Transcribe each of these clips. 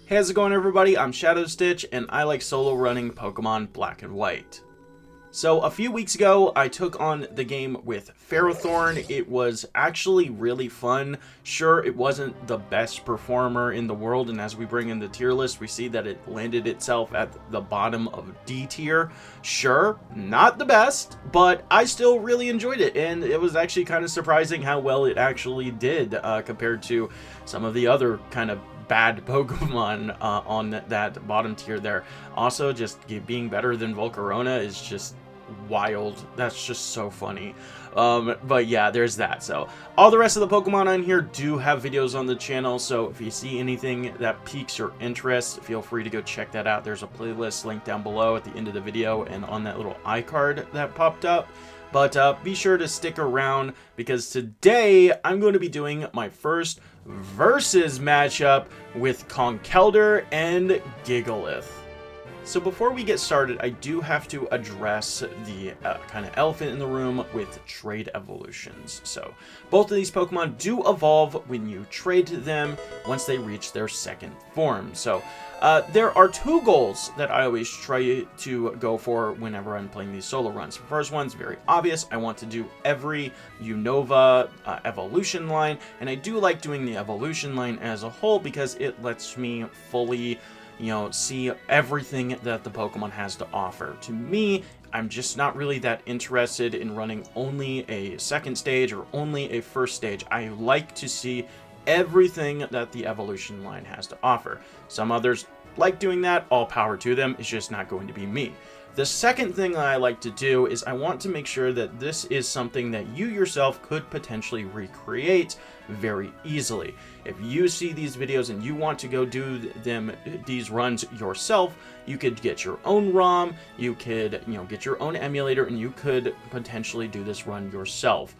Hey, how's it going, everybody? I'm Shadow Stitch, and I like solo running Pokemon Black and White. So a few weeks ago, I took on the game with Ferrothorn. It was actually really fun. Sure, it wasn't the best performer in the world, and as we bring in the tier list, we see that it landed itself at the bottom of D tier. Sure, not the best, but I still really enjoyed it, and it was actually kind of surprising how well it actually did compared to some of the other kind of bad Pokemon on that bottom tier there. Also, just being better than Volcarona is just wild. That's just so funny. But yeah, there's that. So all the rest of the Pokemon on here do have videos on the channel, so if you see anything that piques your interest, feel free to go check that out. There's a playlist linked down below at the end of the video and on that little iCard that popped up. But be sure to stick around, because today I'm going to be doing my first versus matchup with Conkeldurr and Gigalith. So before we get started, I do have to address the kind of elephant in the room with trade evolutions. So both of these Pokemon do evolve when you trade them once they reach their second form. So there are two goals that I always try to go for whenever I'm playing these solo runs. The first one's very obvious. I want to do every Unova evolution line, and I do like doing the evolution line as a whole because it lets me fully, see everything that the Pokemon has to offer. To me, I'm just not really that interested in running only a second stage or only a first stage. I like to see everything that the evolution line has to offer. Some others like doing that, all power to them. It's just not going to be me. The second thing that I like to do is I want to make sure that this is something that you yourself could potentially recreate very easily. If you see these videos and you want to go do these runs yourself, you could get your own ROM, you could, get your own emulator, and you could potentially do this run yourself.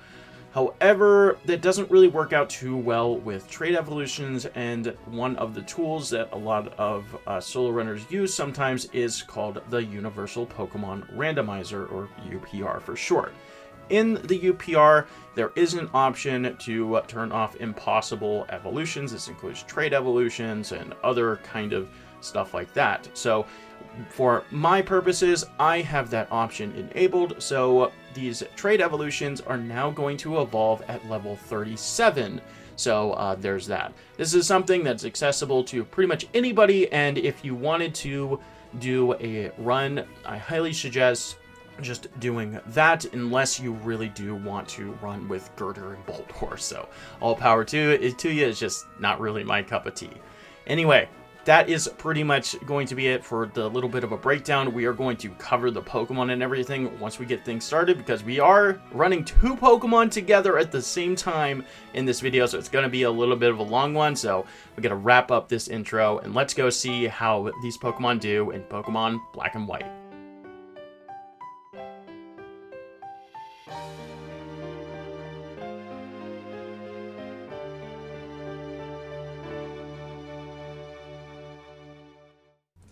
However, that doesn't really work out too well with trade evolutions, and one of the tools that a lot of solo runners use sometimes is called the Universal Pokemon Randomizer, or UPR for short. In the UPR, there is an option to turn off impossible evolutions. This includes trade evolutions and other kind of stuff like that. So for my purposes, I have that option enabled, so these trade evolutions are now going to evolve at level 37. So there's that. This is something that's accessible to pretty much anybody, and if you wanted to do a run, I highly suggest just doing that, unless you really do want to run with Girder and Boldore. So all power to you, it's just not really my cup of tea. Anyway, that is pretty much going to be it for the little bit of a breakdown. We are going to cover the Pokemon and everything once we get things started, because we are running two Pokemon together at the same time in this video, so it's going to be a little bit of a long one. So we're going to wrap up this intro, and let's go see how these Pokemon do in Pokemon Black and White.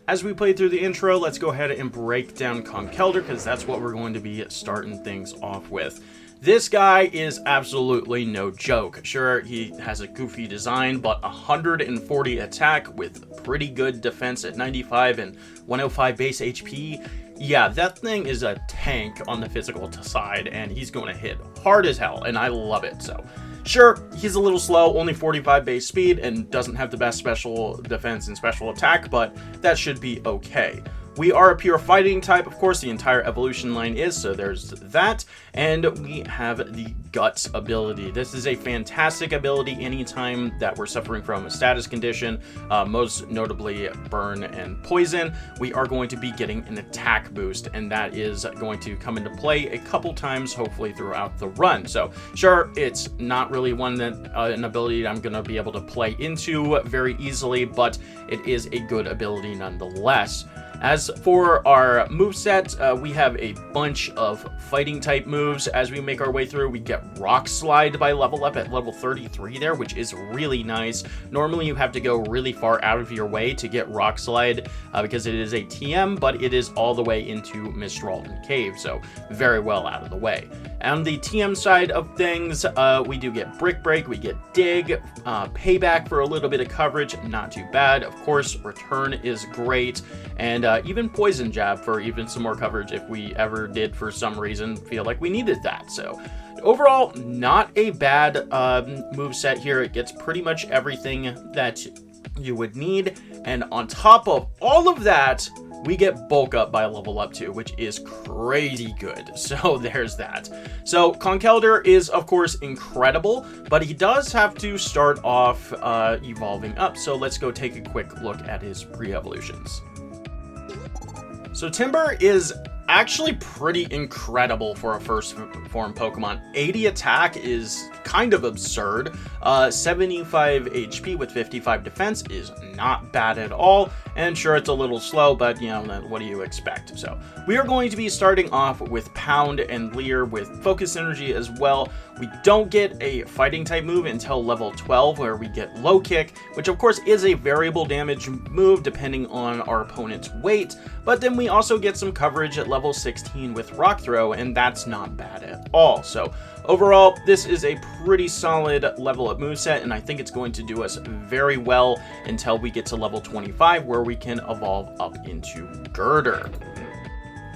As we play through the intro, let's go ahead and break down Conkeldurr, because that's what we're going to be starting things off with. This guy is absolutely no joke. Sure, he has a goofy design, but 140 attack with pretty good defense at 95 and 105 base HP. Yeah, that thing is a tank on the physical side, and he's going to hit hard as hell, and I love it. So sure, he's a little slow, only 45 base speed, and doesn't have the best special defense and special attack, but that should be okay. We are a pure fighting type, of course, the entire evolution line is, so there's that. And we have the Guts ability. This is a fantastic ability anytime that we're suffering from a status condition, most notably burn and poison. We are going to be getting an attack boost, and that is going to come into play a couple times, hopefully throughout the run. So sure, it's not really one that an ability I'm going to be able to play into very easily, but it is a good ability nonetheless. As for our moveset, we have a bunch of fighting type moves. As we make our way through, we get Rock Slide by level up at level 33 there, which is really nice. Normally you have to go really far out of your way to get Rock Slide because it is a TM, but it is all the way into Mistralton Cave, so very well out of the way. On the TM side of things, we do get Brick Break, we get Dig, Payback for a little bit of coverage, not too bad. Of course, Return is great, and even Poison Jab for even some more coverage if we ever did for some reason feel like we needed that. So overall, not a bad moveset here. It gets pretty much everything that you would need, and on top of all of that, we get Bulk Up by level up 2, which is crazy good. So there's that. So Conkeldurr is, of course, incredible, but he does have to start off evolving up. So let's go take a quick look at his pre-evolutions. So Timber is actually pretty incredible for a first form Pokemon. 80 attack is kind of absurd. 75 HP with 55 defense is not bad at all. And sure, it's a little slow, but you know, what do you expect? So we are going to be starting off with Pound and Leer with Focus Energy as well. We don't get a fighting type move until level 12, where we get Low Kick, which of course is a variable damage move depending on our opponent's weight. But then we also get some coverage at level 16 with Rock Throw, and that's not bad at all. So overall, this is a pretty solid level up moveset, and I think it's going to do us very well until we get to level 25, where we can evolve up into Girder.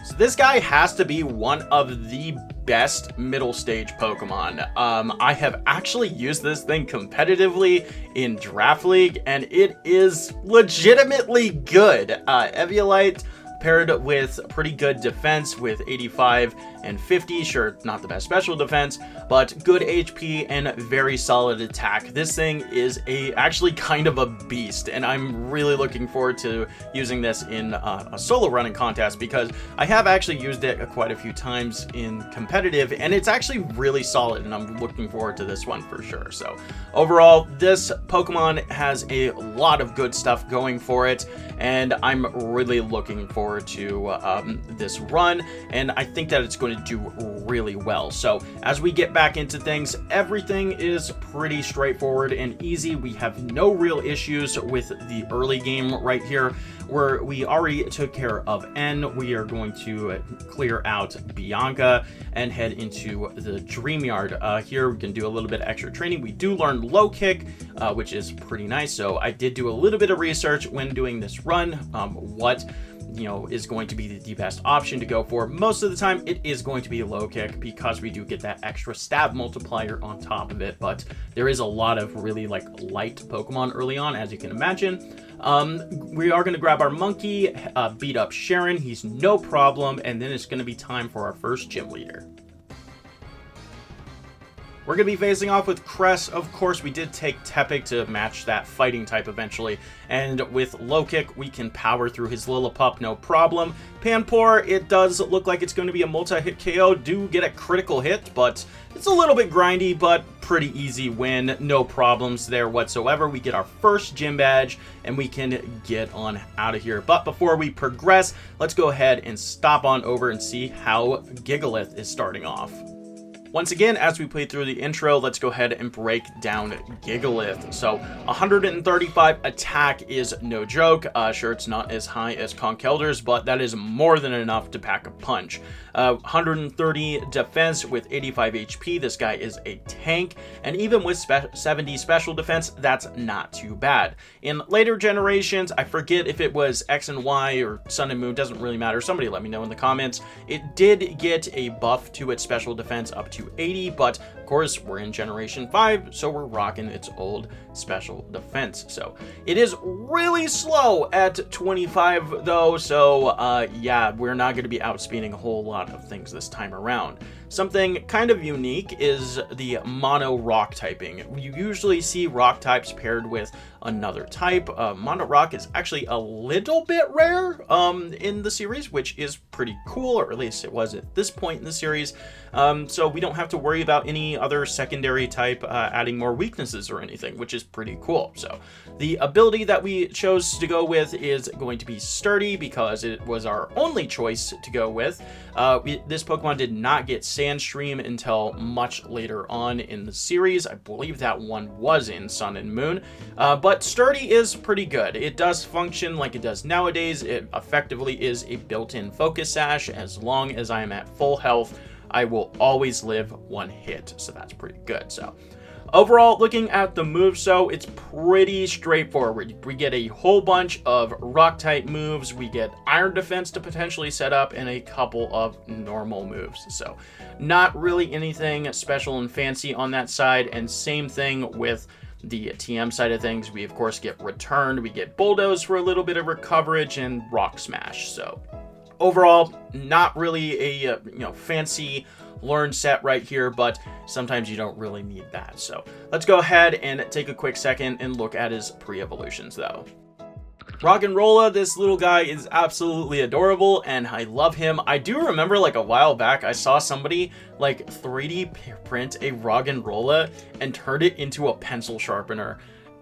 So this guy has to be one of the best middle stage Pokemon. I have actually used this thing competitively in Draft League, and it is legitimately good. Eviolite paired with pretty good defense with 85 and 50. Sure, not the best special defense, but good HP and very solid attack. This thing is actually kind of a beast, and I'm really looking forward to using this in a solo running contest, because I have actually used it quite a few times in competitive, and it's actually really solid, and I'm looking forward to this one for sure. So overall, this Pokemon has a lot of good stuff going for it, and I'm really looking forward to this run, and I think that it's going to do really well. So as we get back into things, everything is pretty straightforward and easy. We have no real issues with the early game right here, where we already took care of N. We are going to clear out Bianca and head into the Dream Yard. Here we can do a little bit of extra training. We do learn Low Kick, which is pretty nice. So I did do a little bit of research when doing this run, what is going to be the best option to go for. Most of the time it is going to be a Low Kick, because we do get that extra stab multiplier on top of it, but there is a lot of really light Pokemon early on, as you can imagine. We are going to grab our monkey, beat up Cheren, he's no problem, and then it's going to be time for our first gym leader. We're going to be facing off with Cress. Of course, we did take Tepig to match that fighting type eventually. And with Low Kick, we can power through his Lillipup, no problem. Panpour, it does look like it's going to be a multi-hit KO. Do get a critical hit, but it's a little bit grindy, but pretty easy win. No problems there whatsoever. We get our first gym badge, and we can get on out of here. But before we progress, let's go ahead and stop on over and see how Gigalith is starting off. Once again, as we play through the intro, let's go ahead and break down Gigalith. So 135 attack is no joke. Sure, it's not as high as Conkeldurr's, but that is more than enough to pack a punch. 130 defense with 85 HP. This guy is a tank, and even with 70 special defense, that's not too bad. In later generations, I forget if it was X and Y or Sun and Moon, doesn't really matter. Somebody let me know in the comments. It did get a buff to its special defense up to 80, but of course we're in generation 5, so we're rocking its old special defense. So it is really slow at 25 though, so yeah, we're not going to be outspeeding a whole lot of things this time around. Something kind of unique is the mono rock typing. You usually see rock types paired with another type. Mono rock is actually a little bit rare in the series, which is pretty cool, or at least it was at this point in the series. So we don't have to worry about any other secondary type adding more weaknesses or anything, which is pretty cool. So the ability that we chose to go with is going to be Sturdy, because it was our only choice to go with. This Pokemon did not get Sandstream until much later on in the series. I believe that one was in Sun and Moon. But Sturdy is pretty good. It does function like it does nowadays. It effectively is a built-in Focus Sash. As long as I am at full health, I will always live one hit. So that's pretty good. So overall, looking at the moves, so it's pretty straightforward. We get a whole bunch of rock-type moves. We get Iron Defense to potentially set up, and a couple of normal moves. So not really anything special and fancy on that side. And same thing with the TM side of things. We, of course, get Returned. We get Bulldoze for a little bit of recoverage, and Rock Smash. So overall, not really a fancy learn set right here, but sometimes you don't really need that. So let's go ahead and take a quick second and look at his pre-evolutions though. Rock'n'Rolla, this little guy is absolutely adorable, and I love him. I do remember like a while back, I saw somebody like 3D print a Rock'n'Rolla and turned it into a pencil sharpener.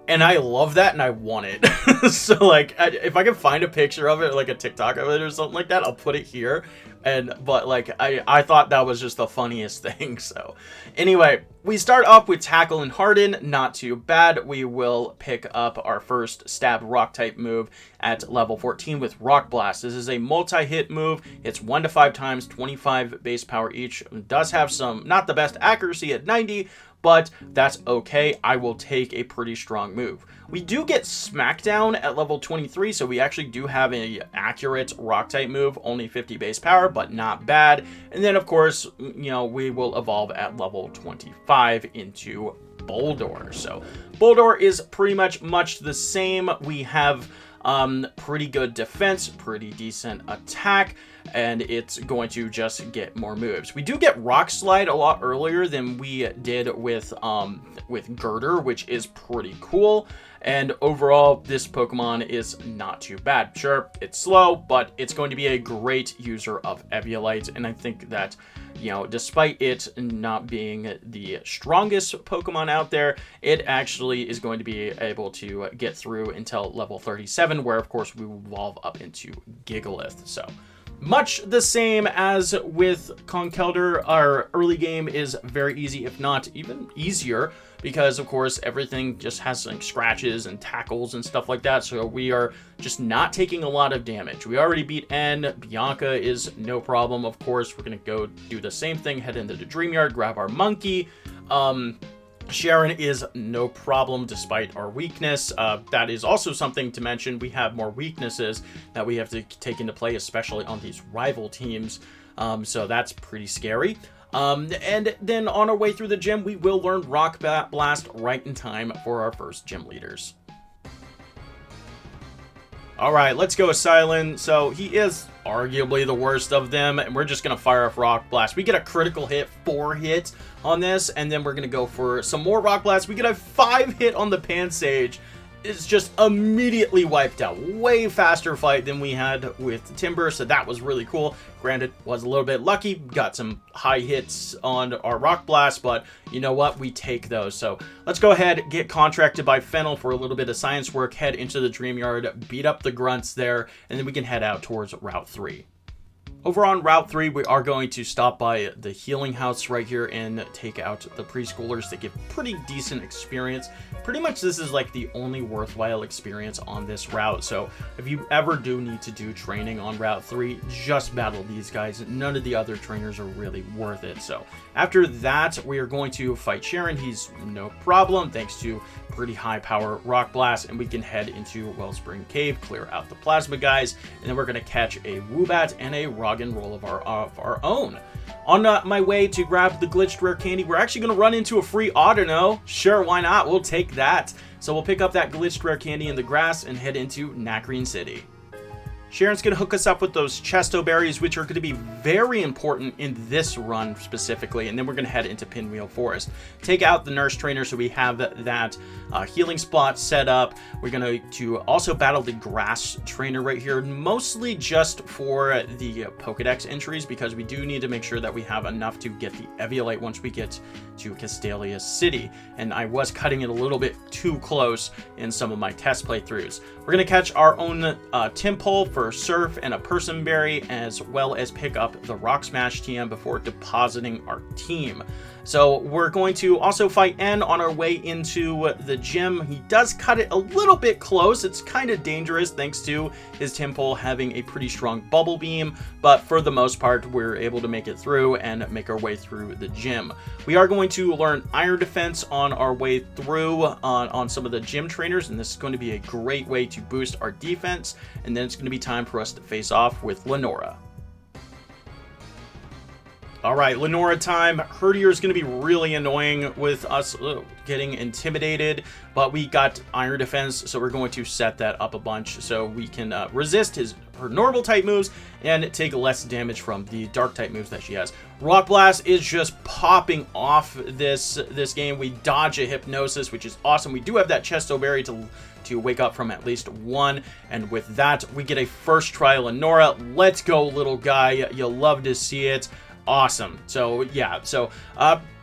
And I love that, and I want it. So, like, if I can find a picture of it, like a TikTok of it or something like that, I'll put it here. But like, I thought that was just the funniest thing. So, anyway, we start off with Tackle and Harden. Not too bad. We will pick up our first Stab Rock-type move at level 14 with Rock Blast. This is a multi-hit move. It's 1 to 5 times, 25 base power each. It does have some, not the best accuracy at 90, but that's okay. I will take a pretty strong move. We do get Smackdown at level 23, so we actually do have an accurate rock-type move, only 50 base power, but not bad. And then, of course, we will evolve at level 25 into Boldore. So Boldore is pretty much the same. We have pretty good defense, pretty decent attack, and it's going to just get more moves. We do get Rock Slide a lot earlier than we did with Girder, which is pretty cool. And overall, this Pokemon is not too bad. Sure, it's slow, but it's going to be a great user of Eviolite, and I think that, despite it not being the strongest Pokemon out there, it actually is going to be able to get through until level 37, where, of course, we will evolve up into Gigalith. So much the same as with Conkeldurr, our early game is very easy, if not even easier, because, of course, everything just has like scratches and tackles and stuff like that, so we are just not taking a lot of damage. We already beat N. Bianca is no problem, of course. We're going to go do the same thing, head into the Dream Yard, grab our monkey. Cheren is no problem despite our weakness. That is also something to mention. We have more weaknesses that we have to take into play, especially on these rival teams. So that's pretty scary. And then on our way through the gym, we will learn Rock Blast right in time for our first gym leaders. All right, let's go with Silent. So he is arguably the worst of them, and we're just going to fire off Rock Blast. We get a critical hit, 4 hit on this, and then we're going to go for some more Rock Blast. We get a 5 hit on the Pansage. It's just immediately wiped out. Way faster fight than we had with Timber, so that was really cool. Granted, was a little bit lucky. Got some high hits on our Rock Blast, but you know what? We take those. So let's go ahead, get contracted by Fennel for a little bit of science work, head into the Dream Yard, beat up the grunts there, and then we can head out towards Route 3. Over on Route 3, we are going to stop by the healing house right here and take out the preschoolers. They give pretty decent experience. Pretty much this is like the only worthwhile experience on this route. So if you ever do need to do training on Route 3, just battle these guys. None of the other trainers are really worth it. So after that, we are going to fight Cheren. He's no problem thanks to pretty high power Rock Blast, and we can head into Wellspring Cave, clear out the plasma guys, and then we're going to catch a Woobat and a Rock'n'Roll of our own. On my way to grab the glitched rare candy, we're actually going to run into a free Audino. Sure, why not? We'll take that. So we'll pick up that glitched rare candy in the grass and head into Nacrene City. Cheren's going to hook us up with those Chesto Berries, which are going to be very important in this run specifically, and then we're going to head into Pinwheel Forest. Take out the Nurse Trainer so we have that healing spot set up. We're going to also battle the Grass Trainer right here, mostly just for the Pokedex entries, because we do need to make sure that we have enough to get the Eviolite once we get to Castelia City, and I was cutting it a little bit too close in some of my test playthroughs. We're going to catch our own Tympole for Surf and a Person Berry, as well as pick up the Rock Smash TM before depositing our team. So we're going to also fight N on our way into the gym. He does cut it a little bit close. It's kind of dangerous thanks to his Tympole having a pretty strong Bubble Beam, but for the most part, we're able to make it through and make our way through the gym. We are going to learn Iron Defense on our way through on some of the gym trainers, and this is going to be a great way to boost our defense, and then it's going to be time for us to face off with Lenora. Alright, Lenora time. Herdier is going to be really annoying with us getting intimidated, but we got Iron Defense, so we're going to set that up a bunch so we can resist her normal type moves and take less damage from the dark type moves that she has. Rock Blast is just popping off this game. We dodge a Hypnosis, which is awesome. We do have that Chesto Berry to wake up from at least one, and with that, we get a first try Lenora. Let's go, little guy. You'll love to see it. Awesome. So yeah,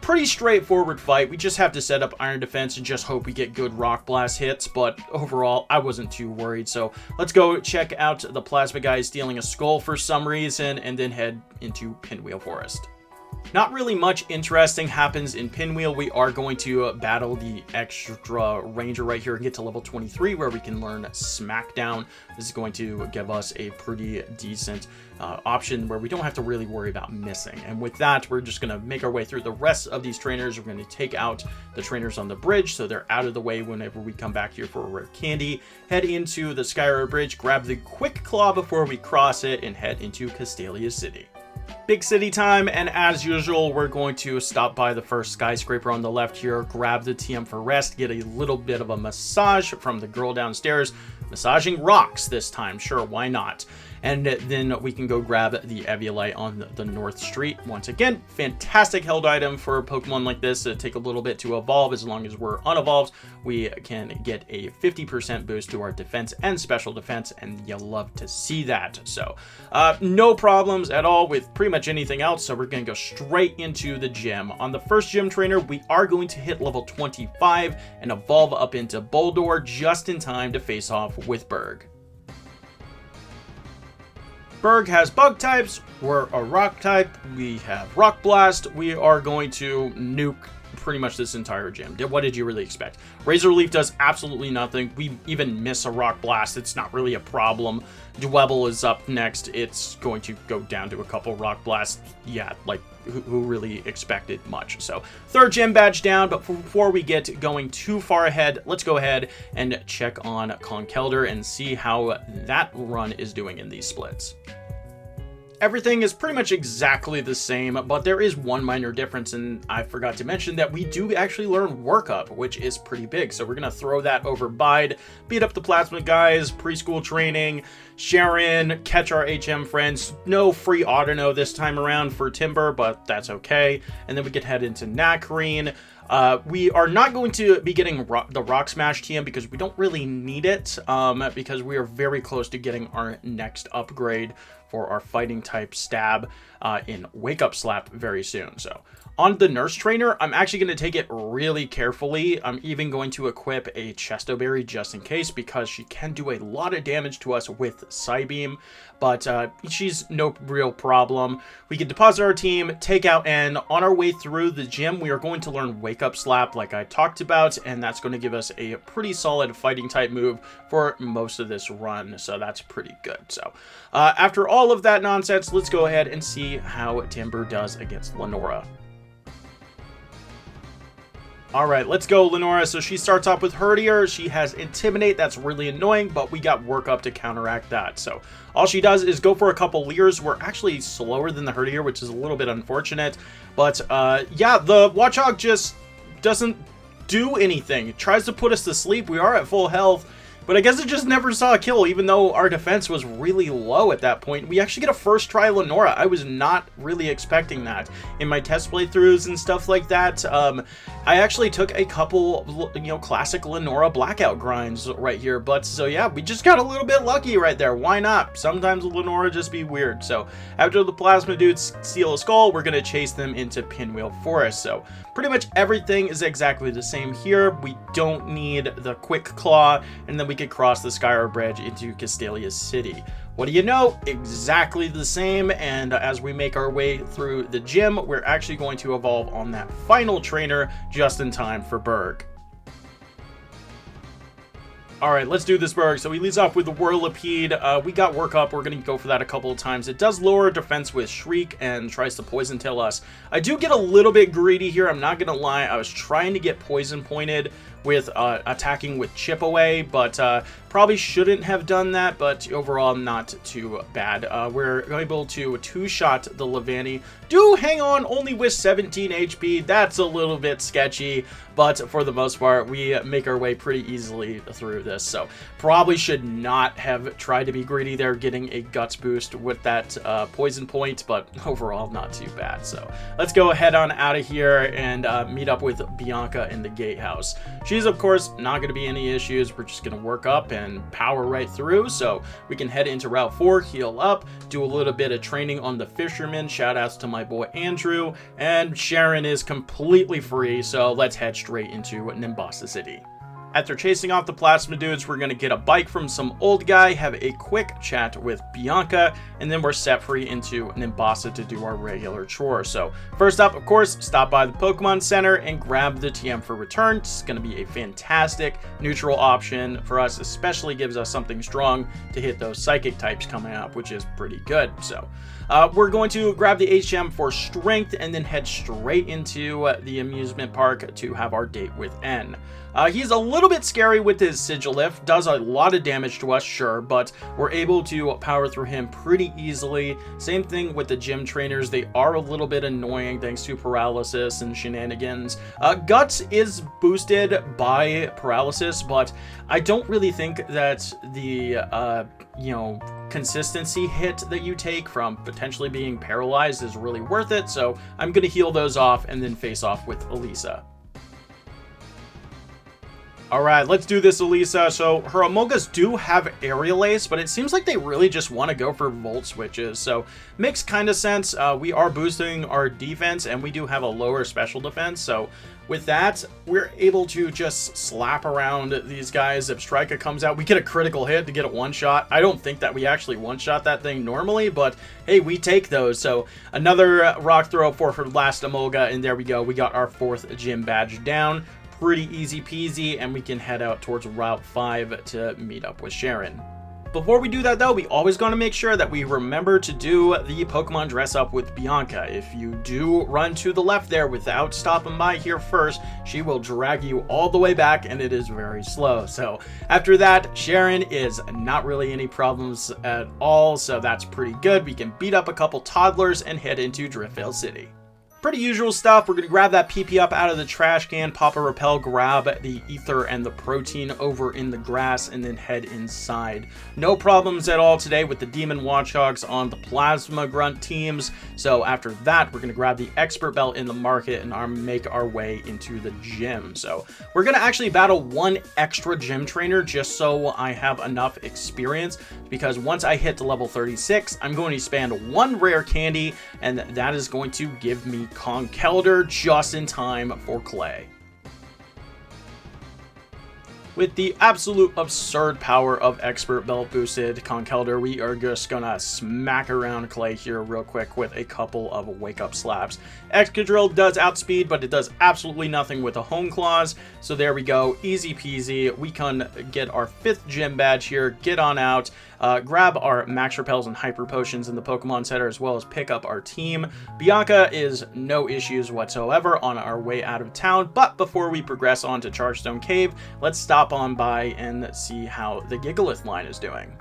pretty straightforward fight. We just have to set up Iron Defense and just hope we get good Rock Blast hits, but overall I wasn't too worried. So let's go check out the Plasma guy stealing a skull for some reason, and then head into Pinwheel Forest. Not really much interesting happens in Pinwheel. We are going to battle the extra ranger right here and get to level 23, where we can learn Smackdown. This is going to give us a pretty decent option where we don't have to really worry about missing. And with that, we're just going to make our way through the rest of these trainers. We're going to take out the trainers on the bridge so they're out of the way whenever we come back here for a rare candy. Head into the Skyra Bridge, grab the Quick Claw before we cross it, and head into Castelia City. Big city time, and as usual, we're going to stop by the first skyscraper on the left here, grab the TM for rest, get a little bit of a massage from the girl downstairs, massaging rocks this time, sure, why not? And then we can go grab the Eviolite on the North Street. Once again, fantastic held item for a Pokemon like this. It'll take a little bit to evolve. As long as we're unevolved, we can get a 50% boost to our defense and special defense, and you'll love to see that. So no problems at all with pretty much anything else, so we're going to go straight into the gym. On the first gym trainer, we are going to hit level 25 and evolve up into Boldore just in time to face off with Berg. Berg has bug types, we're a rock type, we have Rock Blast, we are going to nuke pretty much this entire gym. What did you really expect? Razor Leaf does absolutely nothing. We even miss a Rock Blast, it's not really a problem. Dwebble is up next, it's going to go down to a couple Rock Blasts. Yeah, like, who really expected much? So, third gym badge down, but before we get going too far ahead, let's go ahead and check on Conkeldurr and see how that run is doing in these splits. Everything is pretty much exactly the same, but there is one minor difference, and I forgot to mention that we do actually learn Workup, which is pretty big. So we're going to throw that over Bide, beat up the Plasma guys, preschool training, Cheren, catch our HM friends. No free Autono this time around for Timber, but that's okay. And then we can head into Nakarine. We are not going to be getting the Rock Smash TM because we don't really need it, because we are very close to getting our next upgrade for our fighting type stab in Wake Up Slap very soon. So on the Nurse Trainer, I'm actually going to take it really carefully. I'm even going to equip a Chesto Berry just in case, because she can do a lot of damage to us with Psybeam, but she's no real problem. We can deposit our team, take out N. On our way through the gym, we are going to learn Wake Up Slap like I talked about, and that's going to give us a pretty solid fighting type move for most of this run, so that's pretty good. So after all of that nonsense, let's go ahead and see how Timber does against Lenora. Alright, let's go, Lenora. So she starts off with Herdier. She has Intimidate. That's really annoying, but we got Work Up to counteract that. So all she does is go for a couple Leers. We're actually slower than the Herdier, which is a little bit unfortunate. But yeah, the Watchog just doesn't do anything. It tries to put us to sleep. We are at full health, But I guess it just never saw a kill, even though our defense was really low at that point. We actually get a first try Lenora. I was not really expecting that. In my test playthroughs and stuff like that, I actually took a couple, classic Lenora blackout grinds right here. But so yeah, we just got a little bit lucky right there. Why not? Sometimes Lenora just be weird. So after the plasma dudes steal a skull, we're going to chase them into Pinwheel Forest. So pretty much everything is exactly the same here. We don't need the quick claw, and then we could cross the Skyra Bridge into Castelia City. What do you know? Exactly the same. And as we make our way through the gym, we're actually going to evolve on that final trainer just in time for Berg. Alright, let's do this, Berg. So he leads off with the Whirlipede. We got work up. We're going to go for that a couple of times. It does lower defense with Shriek and tries to poison tail us. I do get a little bit greedy here. I'm not going to lie. I was trying to get poison pointed with attacking with Chip Away, but probably shouldn't have done that, but overall not too bad. We're able to two-shot the Levani. Do hang on only with 17 HP. That's a little bit sketchy, but for the most part, we make our way pretty easily through this. So probably should not have tried to be greedy there, getting a guts boost with that poison point, but overall not too bad. So let's go ahead on out of here and meet up with Bianca in the gatehouse. She's, of course, not going to be any issues. We're just going to work up and power right through. So we can head into Route 4, heal up, do a little bit of training on the Fisherman. Shout outs to my boy Andrew. And Cheren is completely free, so let's head straight into Nimbasa City. After chasing off the plasma dudes, we're going to get a bike from some old guy, have a quick chat with Bianca, and then we're set free into Nimbasa to do our regular chores. So first up, of course, stop by the Pokemon Center and grab the TM for return. It's going to be a fantastic neutral option for us, especially gives us something strong to hit those psychic types coming up, which is pretty good. So we're going to grab the HM for strength and then head straight into the amusement park to have our date with N. He's a little bit scary with his Sigilyph, does a lot of damage to us, sure, but we're able to power through him pretty easily. Same thing with the gym trainers. They are a little bit annoying thanks to paralysis and shenanigans. Guts is boosted by paralysis, but I don't really think that the, consistency hit that you take from potentially being paralyzed is really worth it, so I'm going to heal those off and then face off with Elisa. Alright, let's do this, Elisa. So her Amogas do have Aerial Ace, but it seems like they really just want to go for Volt Switches. So makes kind of sense. We are boosting our defense, and we do have a lower special defense. So with that, we're able to just slap around these guys. If Strika comes out, we get a critical hit to get a one-shot. I don't think that we actually one-shot that thing normally, but hey, we take those. So another rock throw for her last Amoga, and there we go. We got our 4th gym badge down. Pretty easy peasy, and we can head out towards Route 5 to meet up with Cheren. Before we do that, though, we always going to make sure that we remember to do the Pokemon dress up with Bianca. If you do run to the left there without stopping by here first, she will drag you all the way back, and it is very slow. So after that, Cheren is not really any problems at all, so that's pretty good. We can beat up a couple toddlers and head into Driftvale City. Pretty usual stuff. We're going to grab that PP up out of the trash can, pop a repel, grab the ether and the protein over in the grass, and then head inside. No problems at all today with the Demon Watchdogs on the Plasma Grunt teams. So after that, we're going to grab the Expert Belt in the market and make our way into the gym. So we're going to actually battle one extra gym trainer just so I have enough experience, because once I hit to level 36, I'm going to spend one rare candy, and that is going to give me Conkeldurr just in time for Clay. With the absolute absurd power of Expert Belt boosted Conkeldurr, we are just gonna smack around Clay here real quick with a couple of wake-up slaps. Excadrill does outspeed, but it does absolutely nothing with a Home Claws, so there we go, easy peasy. We can get our 5th gym badge here, get on out, grab our Max Repels and Hyper Potions in the Pokemon Center, as well as pick up our team. Bianca is no issues whatsoever on our way out of town, but before we progress on to Chargestone Cave, let's stop on by and see how the Gigalith line is doing.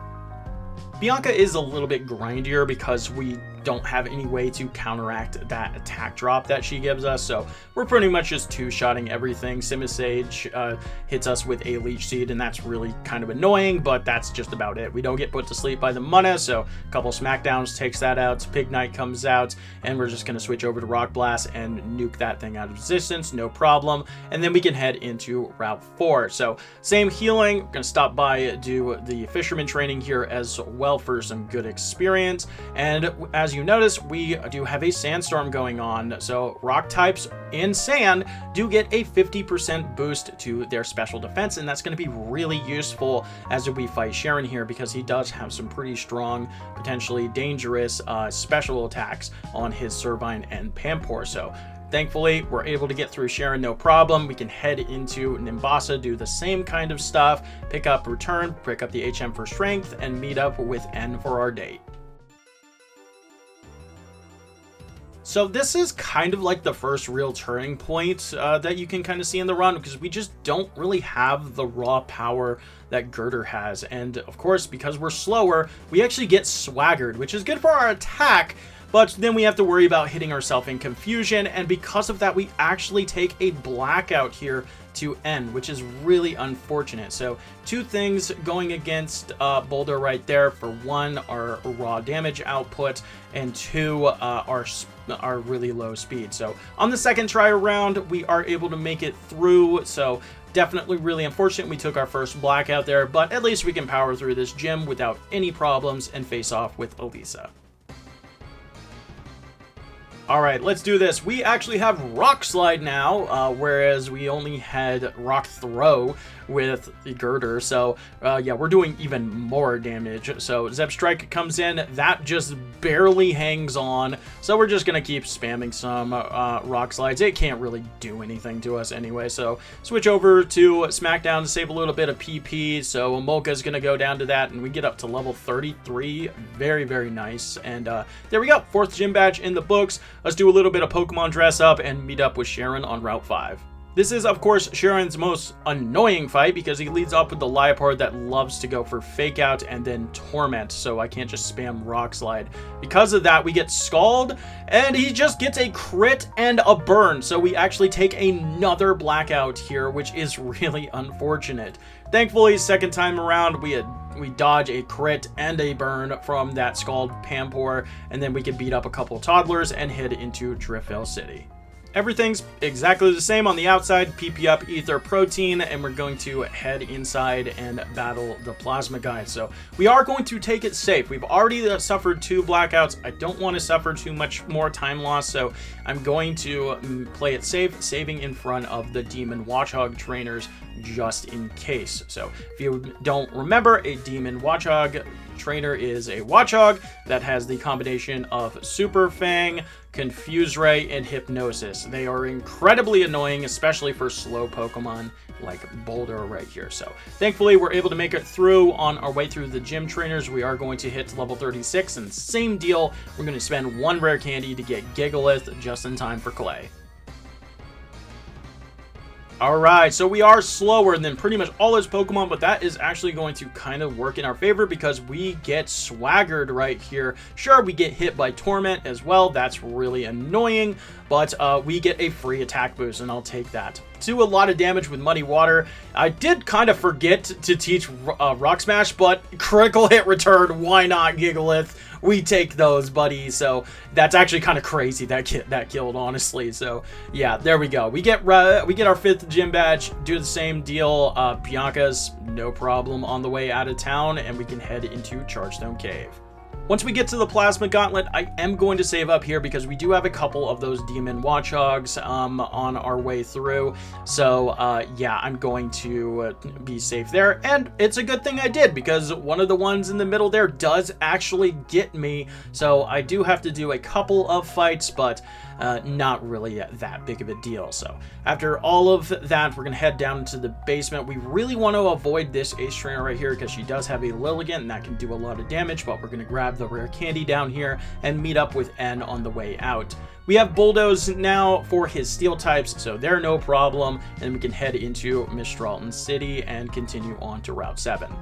Bianca is a little bit grindier because we don't have any way to counteract that attack drop that she gives us, so we're pretty much just two-shotting everything. Simisage hits us with a Leech Seed, and that's really kind of annoying, but that's just about it. We don't get put to sleep by the Munna, so a couple Smackdowns takes that out. Pig Knight comes out, and we're just going to switch over to Rock Blast and nuke that thing out of existence, no problem, and then we can head into Route 4. So same healing, we're going to stop by, do the Fisherman training here as well for some good experience, and as you notice, we do have a Sandstorm going on, so rock types in sand do get a 50% boost to their special defense, and that's going to be really useful as we fight Cheren here, because he does have some pretty strong, potentially dangerous special attacks on his Servine and Pampor. So thankfully, we're able to get through Cheren no problem. We can head into Nimbasa, do the same kind of stuff, pick up Return, pick up the HM for Strength, and meet up with N for our date. So this is kind of like the first real turning point that you can kind of see in the run, because we just don't really have the raw power that Girder has. And of course, because we're slower, we actually get swaggered, which is good for our attack, but then we have to worry about hitting ourselves in confusion, and because of that, we actually take a blackout here to N, which is really unfortunate. So two things going against Boulder right there. For one, our raw damage output, and two, our really low speed. So on the second try around, we are able to make it through. So definitely really unfortunate we took our first blackout there, but at least we can power through this gym without any problems and face off with Elisa. Alright, let's do this. We actually have Rock Slide now, whereas we only had Rock Throw with the Girder. So, yeah, we're doing even more damage. So, Zeb Strike comes in. That just barely hangs on. So, we're just going to keep spamming some Rock Slides. It can't really do anything to us anyway. So, switch over to Smackdown to save a little bit of PP. So, Molka's going to go down to that, and we get up to level 33. Very, very nice. And there we go. 4th gym badge in the books. Let's do a little bit of Pokemon dress up and meet up with Cheren on Route 5. This is, of course, Cheren's most annoying fight, because he leads off with the Liepard that loves to go for Fake Out and then Torment, so I can't just spam Rock Slide. Because of that, we get Scald, and he just gets a crit and a burn, so we actually take another Blackout here, which is really unfortunate. Thankfully, second time around, we dodge a crit and a burn from that Scald Pampor, and then we can beat up a couple toddlers and head into Driftvale City. Everything's exactly the same on the outside. PP up Ether Protein, and we're going to head inside and battle the Plasma guy. So we are going to take it safe. We've already suffered 2 blackouts. I don't want to suffer too much more time loss, so I'm going to play it safe, saving in front of the Demon Watchhog trainers just in case. So if you don't remember, a Demon Watchhog trainer is a Watchhog that has the combination of Super Fang, Confuse Ray, and Hypnosis. They are incredibly annoying, especially for slow Pokemon like Boulder right here. So thankfully, we're able to make it through. On our way through the gym trainers, we are going to hit level 36, and same deal, we're going to spend 1 rare candy to get Gigalith just in time for Clay. Alright, so we are slower than pretty much all those Pokemon, but that is actually going to kind of work in our favor because we get swaggered right here. Sure, we get hit by Torment as well. That's really annoying, but we get a free attack boost, and I'll take that. Do a lot of damage with Muddy Water. I did kind of forget to teach Rock Smash, but critical hit return, why not, Gigalith? We take those, buddy. So that's actually kind of crazy that killed, honestly. So yeah, there we go. We get our 5th gym badge. Do the same deal. Bianca's no problem on the way out of town, and we can head into Chargestone Cave. Once we get to the Plasma Gauntlet, I am going to save up here because we do have a couple of those Demon Watchhogs on our way through. So, yeah, I'm going to be safe there. And it's a good thing I did because one of the ones in the middle there does actually get me. So I do have to do a couple of fights, but not really that big of a deal. So after all of that, we're going to head down into the basement. We really want to avoid this Ace Trainer right here because she does have a Lilligant, and that can do a lot of damage, but we're going to grab the rare candy down here and meet up with N on the way out. We have Bulldoze now for his steel types, so they're no problem, and we can head into Mistralton City and continue on to Route 7.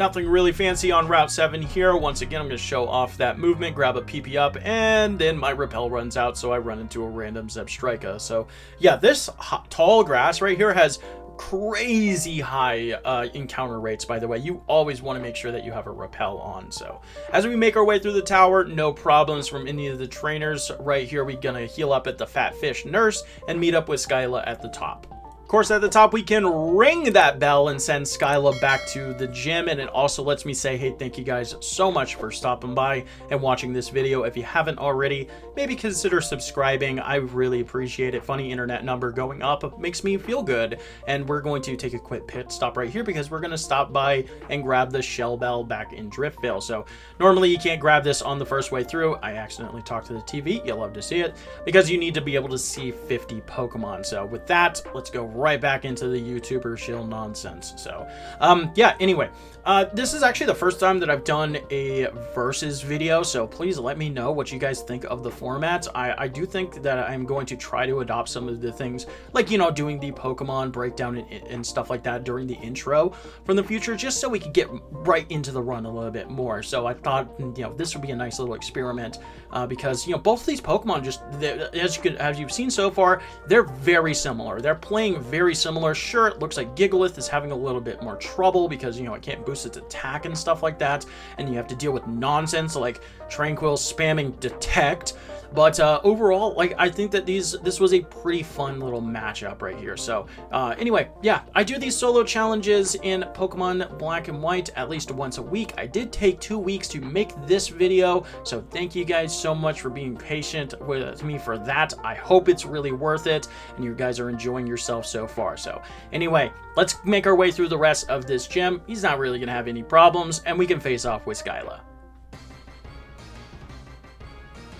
Nothing really fancy on Route 7 here. Once again, I'm going to show off that movement, grab a PP up, and then my repel runs out, so I run into a random Zebstrika. So yeah, this tall grass right here has crazy high encounter rates, by the way. You always want to make sure that you have a repel on. So as we make our way through the tower, no problems from any of the trainers. Right here, we're gonna heal up at the Fat Fish Nurse and meet up with Skyla at the top. Of course, at the top, we can ring that bell and send Skyla back to the gym, and it also lets me say, hey, thank you guys so much for stopping by and watching this video. If you haven't already, maybe consider subscribing. I really appreciate it. Funny internet number going up makes me feel good. And we're going to take a quick pit stop right here because we're going to stop by and grab the Shell Bell back in Driftvale. So normally you can't grab this on the first way through. I accidentally talked to the TV. You'll love to see it because you need to be able to see 50 Pokemon. So with that, let's go right back into the YouTuber shill nonsense. So yeah, anyway, this is actually the first time that I've done a versus video, so please let me know what you guys think of the format. I do think that I'm going to try to adopt some of the things, like, you know, doing the Pokemon breakdown and stuff like that during the intro from the future, just so we could get right into the run a little bit more. So I thought, you know, this would be a nice little experiment because, you know, both of these Pokemon, just as you've seen so far, they're very similar. They're playing very similar. Sure, it looks like Gigalith is having a little bit more trouble because, you know, it can't boost its attack and stuff like that, and you have to deal with nonsense like Tranquil spamming Detect. But overall, like, I think that this was a pretty fun little matchup right here. So anyway, yeah, I do these solo challenges in Pokemon Black and White at least once a week. I did take 2 weeks to make this video, so thank you guys so much for being patient with me for that. I hope it's really worth it, and you guys are enjoying yourself so far. So anyway, let's make our way through the rest of this gym. He's not really gonna have any problems, and we can face off with Skyla.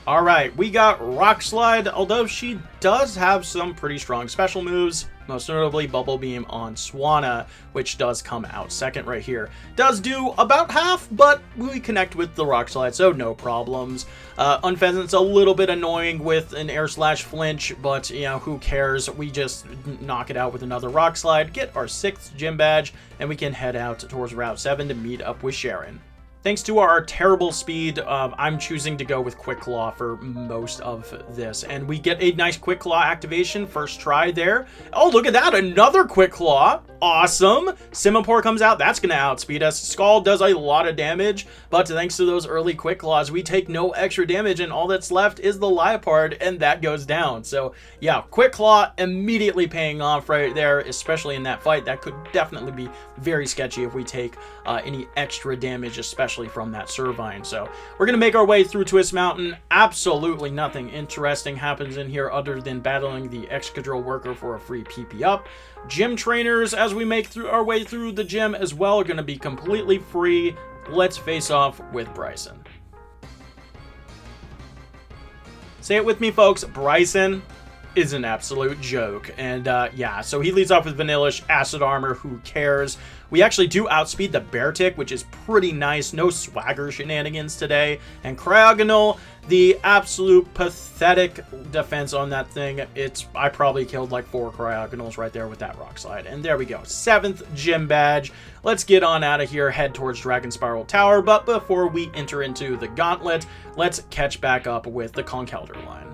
All right, we got Rock Slide, although she does have some pretty strong special moves, most notably Bubble Beam on Swanna, which does come out second right here. Does do about half, but we connect with the Rock Slide, so no problems. Unfezant's a little bit annoying with an Air Slash flinch, but, you know, who cares? We just knock it out with another Rock Slide, get our 6th gym badge, and we can head out towards Route 7 to meet up with Cheren. Thanks to our terrible speed, I'm choosing to go with Quick Claw for most of this. And we get a nice Quick Claw activation, first try there. Oh, look at that, another Quick Claw. Awesome. Simipour comes out, that's going to outspeed us. Scald does a lot of damage, but thanks to those early Quick Claws, we take no extra damage, and all that's left is the Liepard, and that goes down. So yeah, Quick Claw immediately paying off right there, especially in that fight. That could definitely be very sketchy if we take any extra damage, especially from that Servine. So we're going to make our way through Twist Mountain. Absolutely nothing interesting happens in here other than battling the Excadrill worker for a free PP up. Gym trainers, as we make our way through the gym as well, are going to be completely free. Let's face off with Bryson. Say it with me, folks. Bryson is an absolute joke. And yeah, so he leads off with Vanillish, Acid Armor, who cares? We actually do outspeed the Beartic, which is pretty nice. No swagger shenanigans today. And Cryogonal, the absolute pathetic defense on that thing. I probably killed like 4 Cryogonals right there with that Rock Slide. And there we go. 7th gym badge. Let's get on out of here, head towards Dragon Spiral Tower. But before we enter into the Gauntlet, let's catch back up with the Conkeldurr line.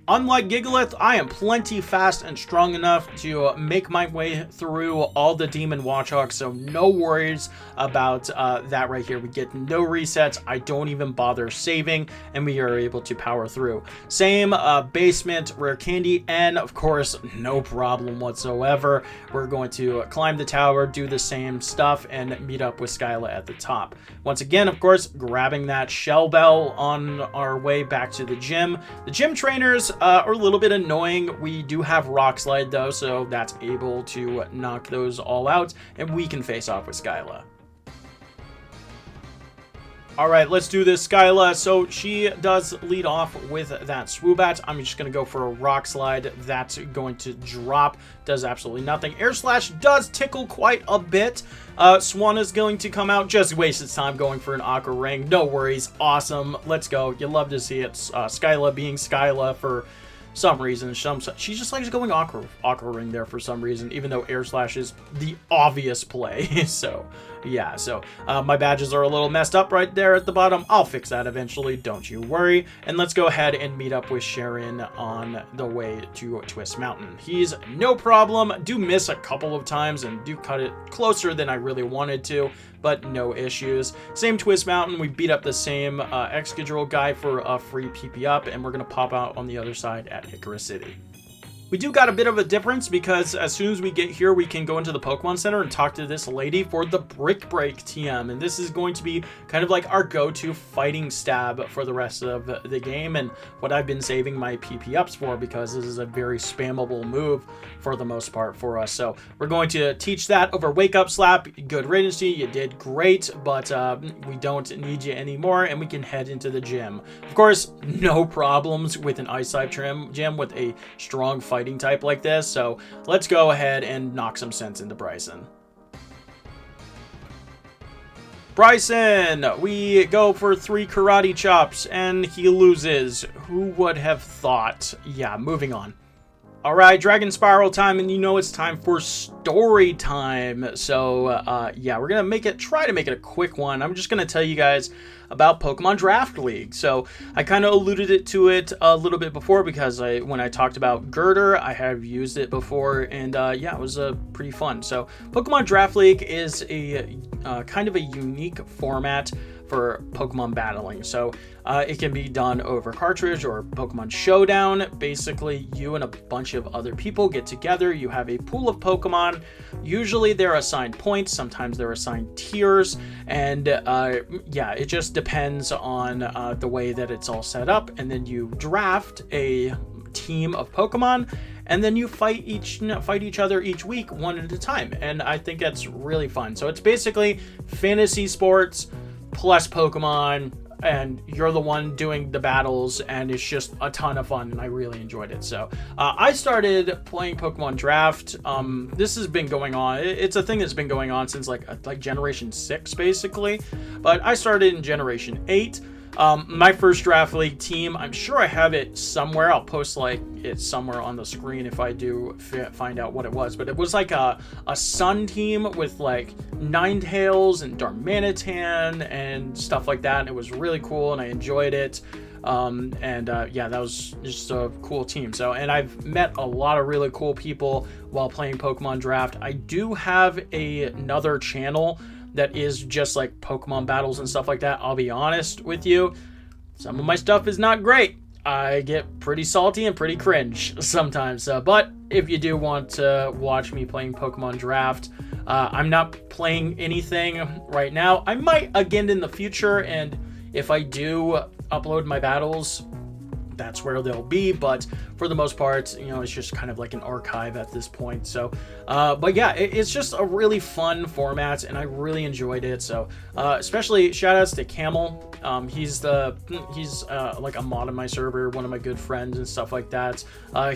Unlike Gigalith, I am plenty fast and strong enough to make my way through all the Demon Watchhogs, so no worries about that right here. We get no resets, I don't even bother saving, and we are able to power through. Same basement, rare candy, and of course, no problem whatsoever. We're going to climb the tower, do the same stuff, and meet up with Skyla at the top. Once again, of course, grabbing that Shell Bell on our way back to the gym. The gym trainers are a little bit annoying. We do have Rock Slide though, so that's able to knock those all out, and we can face off with Skyla. All right, let's do this, Skyla. So she does lead off with that Swoobat. I'm just going to go for a Rock Slide. That's going to drop. Does absolutely nothing. Air Slash does tickle quite a bit. Swan is going to come out. Just wasted time going for an Aqua Ring. No worries. Awesome. Let's go. You love to see it. Skyla being Skyla for some reason. She just likes going Aqua Ring there for some reason, even though Air Slash is the obvious play. So Yeah, so my badges are a little messed up right there at the bottom. I'll fix that eventually, don't you worry. And let's go ahead and meet up with Cheren on the way to Twist Mountain. He's no problem. Do miss a couple of times and do cut it closer than I really wanted to, but no issues. Same Twist Mountain. We beat up the same Excluding guy for a free PP up, and we're going to pop out on the other side at Icarus City. We do got a bit of a difference because as soon as we get here, we can go into the Pokemon Center and talk to this lady for the Brick Break TM. And this is going to be kind of like our go-to fighting stab for the rest of the game and what I've been saving my PP ups for, because this is a very spammable move for the most part for us. So we're going to teach that over Wake Up Slap. Good riddance to you. You did great, but we don't need you anymore, and we can head into the gym. Of course, no problems with an Ice type gym with a strong fighting type like this, so let's go ahead and knock some sense into Bryson. Bryson, we go for 3 karate chops, and he loses. Who would have thought? Yeah, moving on. Alright, Dragon Spiral time, and you know it's time for story time. So, yeah, we're gonna try to make it a quick one. I'm just gonna tell you guys about Pokemon Draft League. So, I kind of alluded to it a little bit before because when I talked about Girder, I have used it before, and yeah, it was pretty fun. So, Pokemon Draft League is a kind of a unique format for Pokemon battling. So it can be done over cartridge or Pokemon Showdown. Basically, you and a bunch of other people get together. You have a pool of Pokemon. Usually they're assigned points. Sometimes they're assigned tiers. And yeah, it just depends on the way that it's all set up. And then you draft a team of Pokemon, and then you fight each other each week one at a time. And I think that's really fun. So it's basically fantasy sports plus Pokemon, and you're the one doing the battles, and it's just a ton of fun, and I really enjoyed it. So I started playing Pokemon Draft. This has been going on. It's a thing that's been going on since like Generation 6, basically. But I started in Generation 8. My first Draft League team, I'm sure I have it somewhere. I'll post it somewhere on the screen if I do find out what it was. But it was like a Sun team with like Ninetales and Darmanitan and stuff like that. And it was really cool, and I enjoyed it. Yeah, that was just a cool team. So, and I've met a lot of really cool people while playing Pokemon Draft. I do have another channel that is just like Pokemon battles and stuff like that. I'll be honest with you, some of my stuff is not great. I get pretty salty and pretty cringe sometimes. But if you do want to watch me playing Pokemon Draft, I'm not playing anything right now. I might again in the future, and if I do upload my battles, that's where they'll be. But for the most part, you know, it's just kind of like an archive at this point. So but yeah, it's just a really fun format, and I really enjoyed it. So especially shout outs to Camel. He's like a mod on my server, one of my good friends and stuff like that.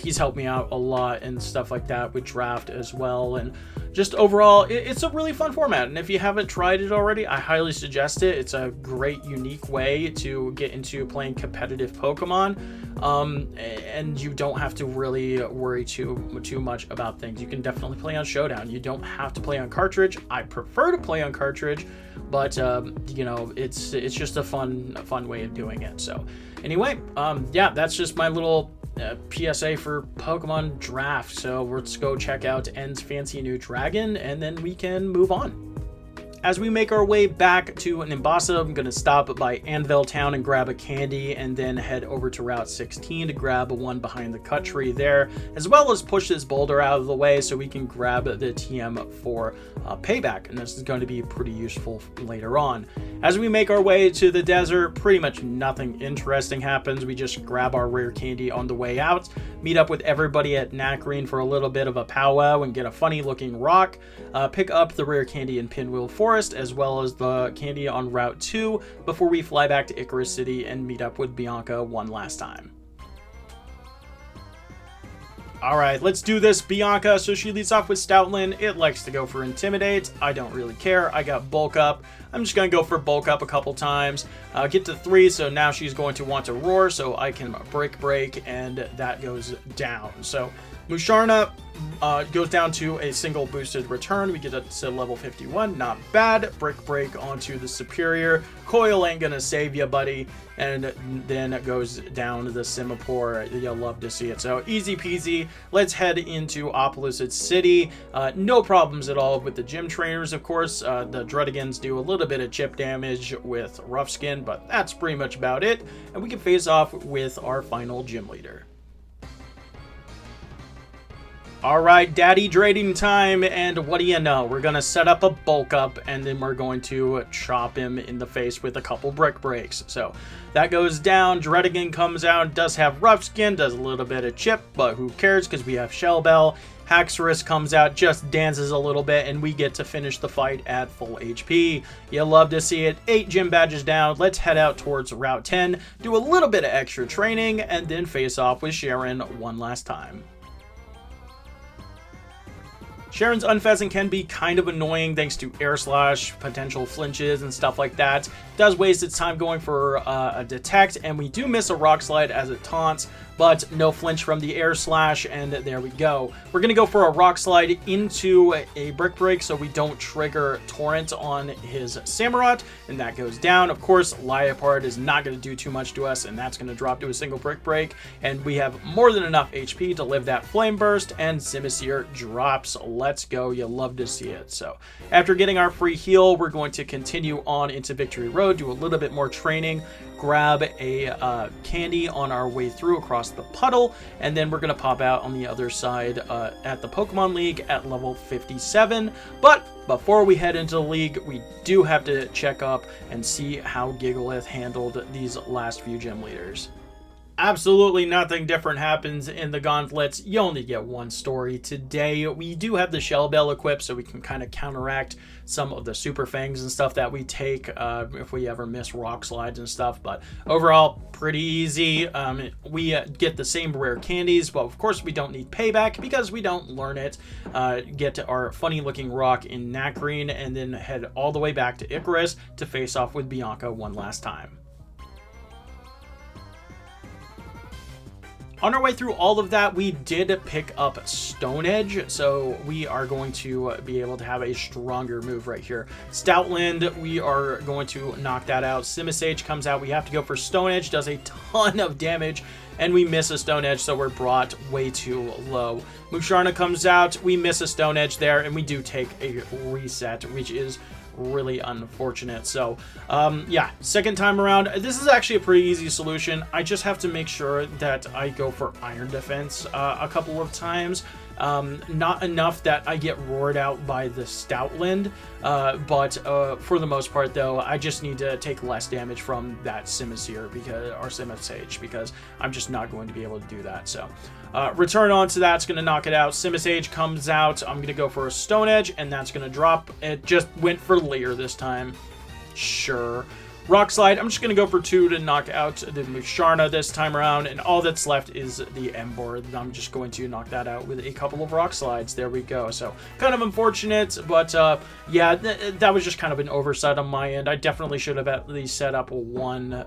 He's helped me out a lot and stuff like that with draft as well. And just overall, it's a really fun format, and if you haven't tried it already, I highly suggest it. It's a great, unique way to get into playing competitive Pokemon, and you don't have to really worry too much about things. You can definitely play on Showdown. You don't have to play on cartridge. I prefer to play on cartridge, but you know, it's just a fun way of doing it. So anyway, yeah, that's just my little PSA for Pokemon Draft. So let's go check out N's fancy new dragon, and then we can move on. As we make our way back to Nimbasa, I'm going to stop by Anvil Town and grab a candy, and then head over to Route 16 to grab one behind the cut tree there, as well as push this boulder out of the way so we can grab the TM for payback, and this is going to be pretty useful later on. As we make our way to the desert, pretty much nothing interesting happens. We just grab our rare candy on the way out, meet up with everybody at Nacrene for a little bit of a powwow and get a funny looking rock, pick up the rare candy in Pinwheel Forest, as well as the candy on Route 2 before we fly back to Icarus City and meet up with Bianca one last time. Alright, let's do this. Bianca, so she leads off with Stoutland. It likes to go for Intimidate. I don't really care. I got Bulk Up. I'm just going to go for Bulk Up a couple times. Get to 3, so now she's going to want to Roar, so I can Break, and that goes down. So Musharna, goes down to a single boosted return. We get up to level 51. Not bad. Brick Break onto the Superior. Coil ain't gonna save you, buddy. And then it goes down to the Simipour. You'll love to see it. So easy peasy. Let's head into Opaloosa City. No problems at all with the gym trainers, of course. The Druddigans do a little bit of chip damage with Rough Skin, but that's pretty much about it. And we can face off with our final gym leader. Alright, daddy drading time, and what do you know? We're going to set up a bulk up, and then we're going to chop him in the face with a couple brick breaks. So, that goes down, Druddigan comes out, does have Rough Skin, does a little bit of chip, but who cares, because we have Shell Bell. Haxorus comes out, just dances a little bit, and we get to finish the fight at full HP. You love to see it. 8 gym badges down. Let's head out towards Route 10, do a little bit of extra training, and then face off with Cheren one last time. Cheren's Unfezant can be kind of annoying thanks to Air Slash, potential flinches, and stuff like that. Does waste its time going for a Detect, and we do miss a Rock Slide as it taunts, but no flinch from the Air Slash, and there we go. We're going to go for a Rock Slide into a Brick Break so we don't trigger Torrent on his Samurott, and that goes down. Of course, Liepard is not going to do too much to us, and that's going to drop to a single Brick Break, and we have more than enough HP to live that Flame Burst, and Simisear drops. Let's go. You love to see it. So, after getting our free heal, we're going to continue on into Victory Road, do a little bit more training, grab a candy on our way through across the puddle, and then we're going to pop out on the other side at the Pokemon League at level 57. But before we head into the league, we do have to check up and see how Gigalith handled these last few gym leaders. Absolutely nothing different happens in the gauntlets. You only get one story today. We do have the Shell Bell equipped, so we can kind of counteract some of the Super Fangs and stuff that we take if we ever miss Rock Slides and stuff. But overall, pretty easy. We get the same rare candies, but of course we don't need payback because we don't learn it. Get our funny looking rock in Nacrene, and then head all the way back to Icarus to face off with Bianca one last time. On our way through all of that, we did pick up Stone Edge, so we are going to be able to have a stronger move right here. Stoutland, we are going to knock that out. Simisage comes out. We have to go for Stone Edge, does a ton of damage, and we miss a Stone Edge, so we're brought way too low. Musharna comes out. We miss a Stone Edge there, and we do take a reset, which is really unfortunate. So yeah, second time around, this is actually a pretty easy solution. I just have to make sure that I go for Iron Defense a couple of times. Not enough that I get roared out by the Stoutland, but for the most part though, I just need to take less damage from that Simisear because I'm just not going to be able to do that. So return onto that's going to knock it out. Simisage comes out. I'm going to go for a Stone Edge, and that's going to drop. It just went for Leer this time. Sure. Rock Slide, I'm just going to go for 2 to knock out the Musharna this time around, and all that's left is the Emboar. I'm just going to knock that out with a couple of Rock Slides. There we go. So, kind of unfortunate, but yeah, that was just kind of an oversight on my end. I definitely should have at least set up one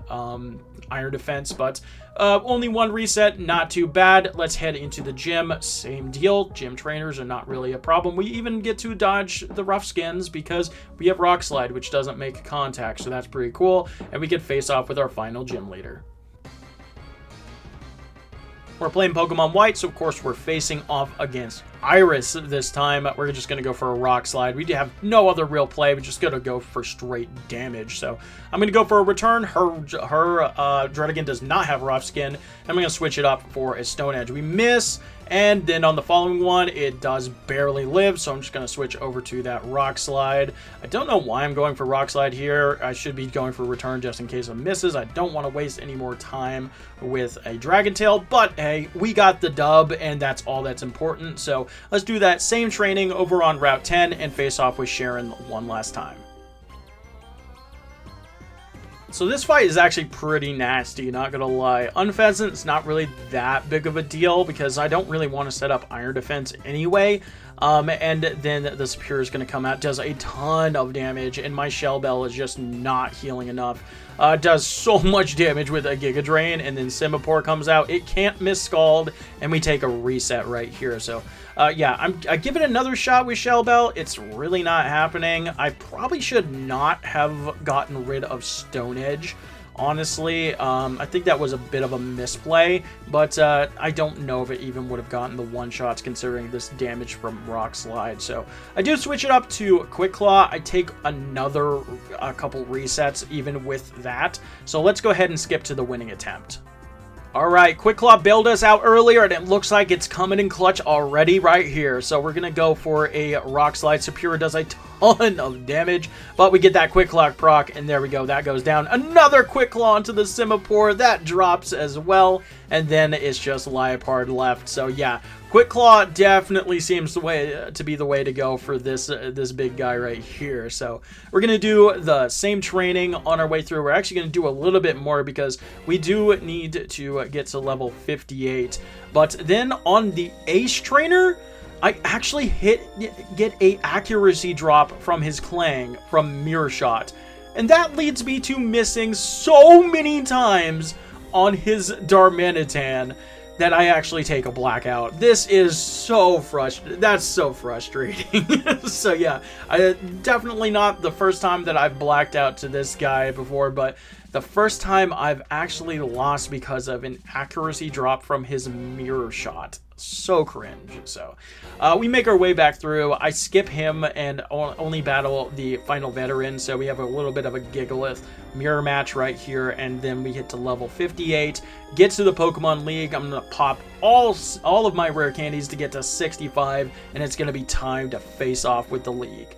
Iron Defense, but only one reset, not too bad. Let's head into the gym. Same deal. Gym trainers are not really a problem. We even get to dodge the Rough Skins because we have Rock Slide, which doesn't make contact, so that's pretty cool. And we can face off with our final gym leader. We're playing Pokemon White, so of course we're facing off against Iris this time. We're just going to go for a Rock Slide. We have no other real play. We're just going to go for straight damage. So I'm going to go for a return. Her Druddigan does not have Rough Skin. I'm going to switch it up for a Stone Edge. We miss. And then on the following one, it does barely live, so I'm just going to switch over to that Rock Slide. I don't know why I'm going for Rock Slide here. I should be going for Return just in case it misses. I don't want to waste any more time with a Dragon Tail, but hey, we got the dub, and that's all that's important. So let's do that same training over on Route 10 and face off with Cheren one last time. So this fight is actually pretty nasty, not gonna lie. Unfezant's not really that big of a deal because I don't really want to set up Iron Defense anyway. And then the Superior is going to come out, does a ton of damage, and my Shell Bell is just not healing enough. Does so much damage with a Giga Drain, and then Simipour comes out. It can't miss Scald, and we take a reset right here. So, yeah, I give it another shot with Shell Bell. It's really not happening. I probably should not have gotten rid of Stone Edge. Honestly, I think that was a bit of a misplay, but I don't know if it even would have gotten the one-shots considering this damage from Rock Slide. So I do switch it up to Quick Claw. I take another couple resets even with that. So let's go ahead and skip to the winning attempt. Alright, Quick Claw bailed us out earlier, and it looks like it's coming in clutch already right here. So we're going to go for a Rock Slide. Superior does a ton of damage, but we get that Quick Claw proc, and there we go. That goes down. Another Quick Claw onto the Simipour. That drops as well, and then it's just Liepard left. So yeah, Quick Claw definitely seems to be the way to go for this big guy right here. So we're going to do the same training on our way through. We're actually going to do a little bit more because we do need to get to level 58. But then on the Ace Trainer, I actually get a accuracy drop from his Clang from Mirror Shot. And that leads me to missing so many times on his Darmanitan that I actually take a blackout. This is so frustrating. That's so frustrating. So yeah, definitely not the first time that I've blacked out to this guy before, but the first time I've actually lost because of an accuracy drop from his Mirror Shot. So cringe. So we make our way back through. I skip him and only battle the final veteran, so we have a little bit of a Gigalith mirror match right here, and then we hit to level 58, get to the Pokemon League. I'm gonna pop all of my rare candies to get to 65, and it's gonna be time to face off with the League.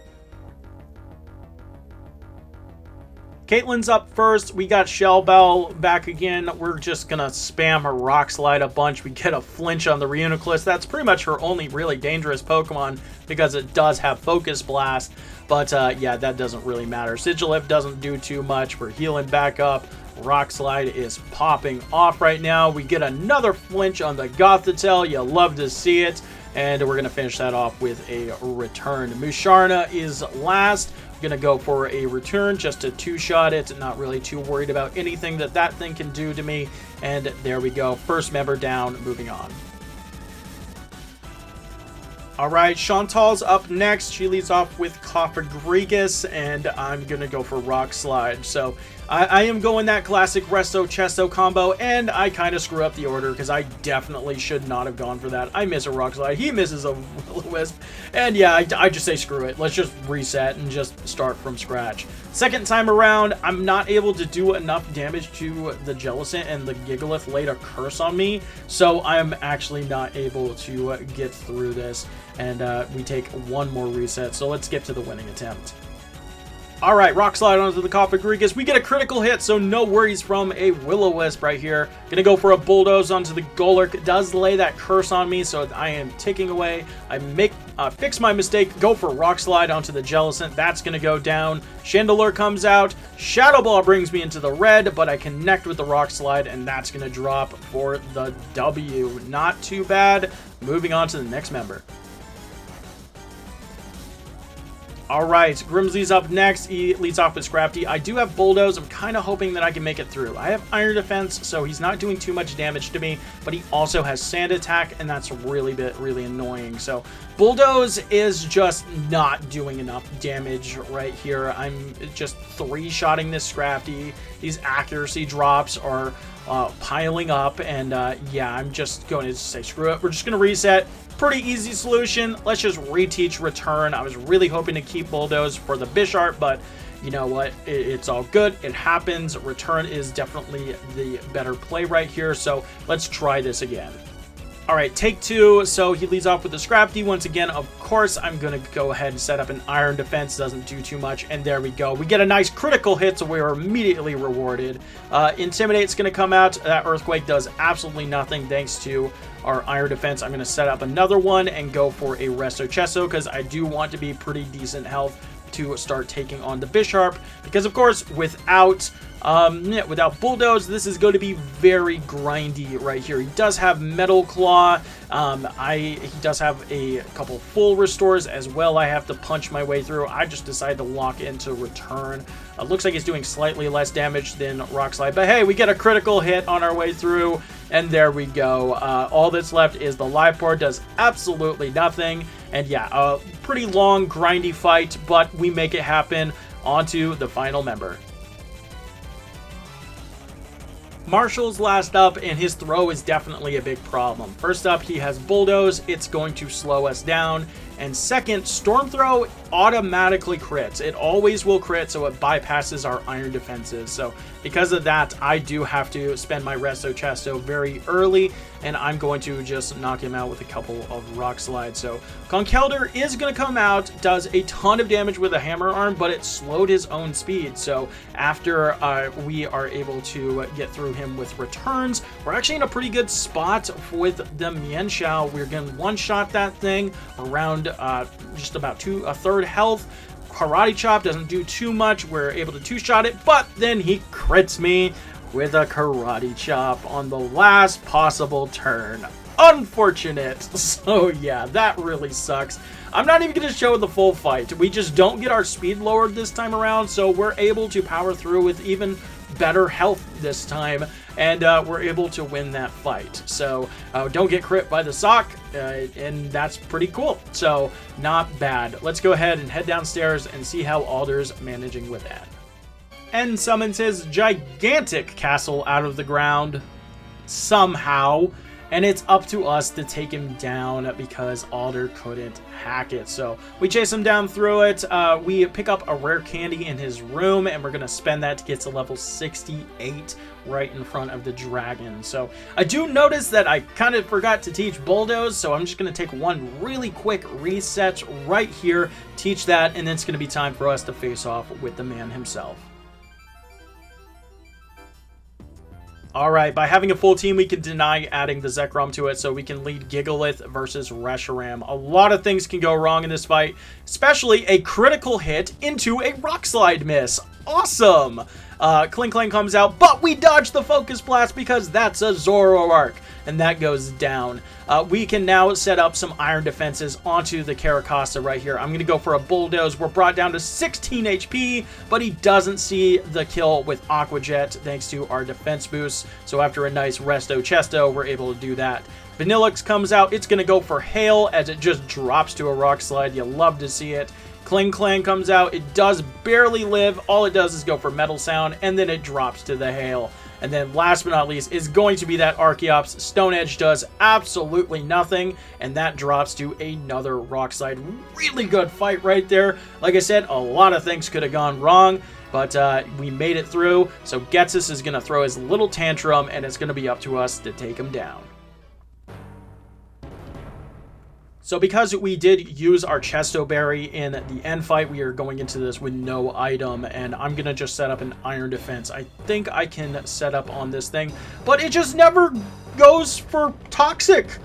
Caitlin's up first. We got Shell Bell back again. We're just gonna spam her Rock Slide a bunch. We get a flinch on the Reuniclus. That's pretty much her only really dangerous Pokemon because it does have Focus Blast. But yeah, that doesn't really matter. Sigilyph doesn't do too much. We're healing back up. Rock Slide is popping off right now. We get another flinch on the Gothitelle. You love to see it. And we're going to finish that off with a return. Musharna is last. Going to go for a return just to two-shot it. Not really too worried about anything that thing can do to me. And there we go. First member down. Moving on. Alright, Chantal's up next. She leads off with Cofagrigus, and I'm going to go for Rock Slide. So I am going that classic Resto-Chesto combo, and I kind of screw up the order because I definitely should not have gone for that. I miss a Rock Slide. He misses a Will-O-Wisp. And yeah, I just say screw it. Let's just reset and just start from scratch. Second time around, I'm not able to do enough damage to the Jellicent, and the Gigalith laid a curse on me, so I'm actually not able to get through this. And we take one more reset, so let's get to the winning attempt. Alright, Rock Slide onto the Cofagrigus. We get a critical hit, so no worries from a Will-O-Wisp right here. Gonna go for a Bulldoze onto the Golurk. Does lay that curse on me, so I am ticking away. I fix my mistake, go for Rock Slide onto the Jellicent. That's gonna go down. Chandelure comes out. Shadow Ball brings me into the red, but I connect with the Rock Slide, and that's gonna drop for the W. Not too bad. Moving on to the next member. Alright, Grimsley's up next. He leads off with Scrafty. I do have Bulldoze. I'm kind of hoping that I can make it through. I have Iron Defense, so he's not doing too much damage to me, but he also has Sand Attack, and that's really annoying. So Bulldoze is just not doing enough damage right here. I'm just three-shotting this Scrafty. These accuracy drops are piling up, and yeah, I'm just going to say screw it. We're just going to reset. Pretty easy solution. Let's just reteach Return. I was really hoping to keep Bulldoze for the Bisharp, but you know what? It's all good. It happens. Return is definitely the better play right here, so let's try this again. Alright, take two. So he leads off with the Scrafty. Once again, of course, I'm going to go ahead and set up an Iron Defense. Doesn't do too much. And there we go. We get a nice critical hit, so we are immediately rewarded. Intimidate's going to come out. That Earthquake does absolutely nothing thanks to our Iron Defense. I'm going to set up another one and go for a Resto Chesto because I do want to be pretty decent health to start taking on the Bisharp, because of course without Bulldoze, this is going to be very grindy right here. He does have Metal Claw. He does have a couple full restores as well. I have to punch my way through. I just decided to lock into Return. Looks like he's doing slightly less damage than Rock Slide, but hey, we get a critical hit on our way through, and there we go. All that's left is the Live Pour, does absolutely nothing, and yeah, a pretty long, grindy fight, but we make it happen. Onto the final member. Marshall's last up, and his throw is definitely a big problem. First up, he has Bulldoze. It's going to slow us down. And second, Storm Throw automatically crits. It always will crit, so it bypasses our iron defenses. So because of that, I do have to spend my Resto Chesto very early, and I'm going to just knock him out with a couple of Rock Slides. So Conkeldurr is going to come out, does a ton of damage with a Hammer Arm, but it slowed his own speed. So after we are able to get through him with returns, we're actually in a pretty good spot with the Mienshao. We're going to one-shot that thing around just about a third health. Karate Chop doesn't do too much. We're able to two-shot it, but then he crits me with a Karate Chop on the last possible turn. Unfortunate. So yeah, that really sucks. I'm not even going to show the full fight. We just don't get our speed lowered this time around, so we're able to power through with even better health this time, and we're able to win that fight. So don't get crit by the sock, and that's pretty cool. So not bad. Let's go ahead and head downstairs and see how Alder's managing with that. And summons his gigantic castle out of the ground somehow, and it's up to us to take him down because Alder couldn't hack it. So we chase him down through it. We pick up a rare candy in his room, and we're going to spend that to get to level 68 right in front of the dragon. So I do notice that I kind of forgot to teach Bulldoze, so I'm just going to take one really quick reset right here, teach that, and then it's going to be time for us to face off with the man himself. Alright, by having a full team, we can deny adding the Zekrom to it, so we can lead Gigalith versus Reshiram. A lot of things can go wrong in this fight, especially a critical hit into a Rock Slide miss. Awesome! Kling Klang comes out, but we dodge the Focus Blast because that's a Zoroark, and that goes down. We can now set up some iron defenses onto the Caracasa right here. I'm going to go for a Bulldoze. We're brought down to 16 HP, but he doesn't see the kill with Aqua Jet thanks to our defense boost. So after a nice Resto Chesto, we're able to do that. Vanillix comes out. It's going to go for Hail as it just drops to a Rock Slide. You love to see it. Kling Klang comes out. It does barely live. All it does is go for Metal Sound, and then it drops to the Hail. And then last but not least is going to be that Archeops. Stone Edge does absolutely nothing, and that drops to another Rock Slide. Really good fight right there. Like I said, a lot of things could have gone wrong, but we made it through. So Getsus is going to throw his little tantrum, and it's going to be up to us to take him down. So because we did use our Chesto Berry in the end fight, we are going into this with no item, and I'm going to just set up an iron defense. I think I can set up on this thing, but it just never goes for Toxic.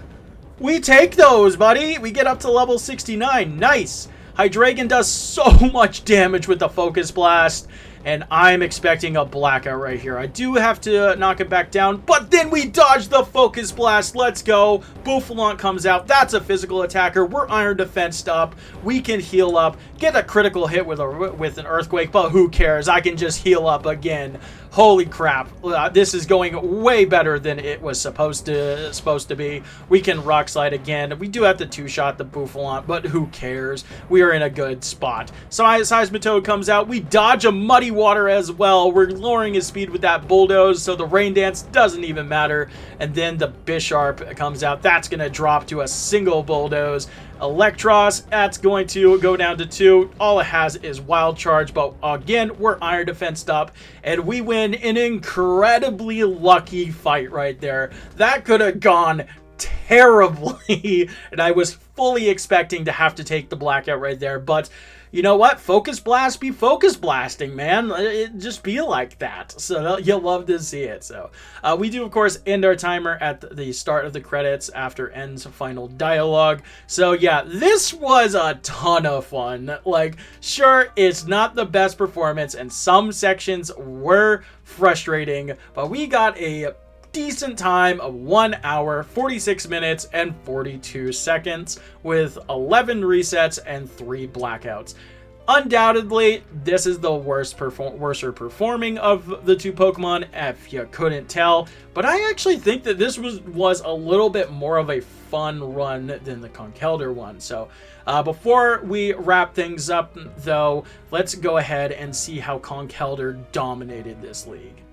We take those, buddy. We get up to level 69. Nice. Hydreigon does so much damage with the Focus Blast, and I'm expecting a blackout right here. I do have to knock it back down, but then we dodge the Focus Blast. Let's go. Bouffalant comes out. That's a physical attacker. We're iron defensed up. We can heal up, get a critical hit with an Earthquake, but who cares? I can just heal up again. Holy crap. This is going way better than it was supposed to be. We can Rock Slide again. We do have to two-shot the Bouffalant, but who cares? We are in a good spot. Seismitoad comes out. We dodge a Muddy Water as well. We're lowering his speed with that Bulldoze, so the Rain Dance doesn't even matter. And then the Bisharp comes out. That's going to drop to a single Bulldoze. Electros, that's going to go down to 2. All it has is Wild Charge, but again, we're iron defensed up, and we win an incredibly lucky fight right there. That could have gone terribly, and I was fully expecting to have to take the blackout right there, but you know what? Focus Blast be focus blasting, man. It just be like that. So you'll love to see it. So we do, of course, end our timer at the start of the credits after ends final dialogue. So yeah, this was a ton of fun. Like, sure, it's not the best performance and some sections were frustrating, but we got a decent time of 1 hour, 46 minutes, and 42 seconds with 11 resets and 3 blackouts. Undoubtedly, this is the worser performing of the 2 Pokemon, if you couldn't tell, but I actually think that this was a little bit more of a fun run than the Conkeldurr one. So before we wrap things up, though, let's go ahead and see how Conkeldurr dominated this league.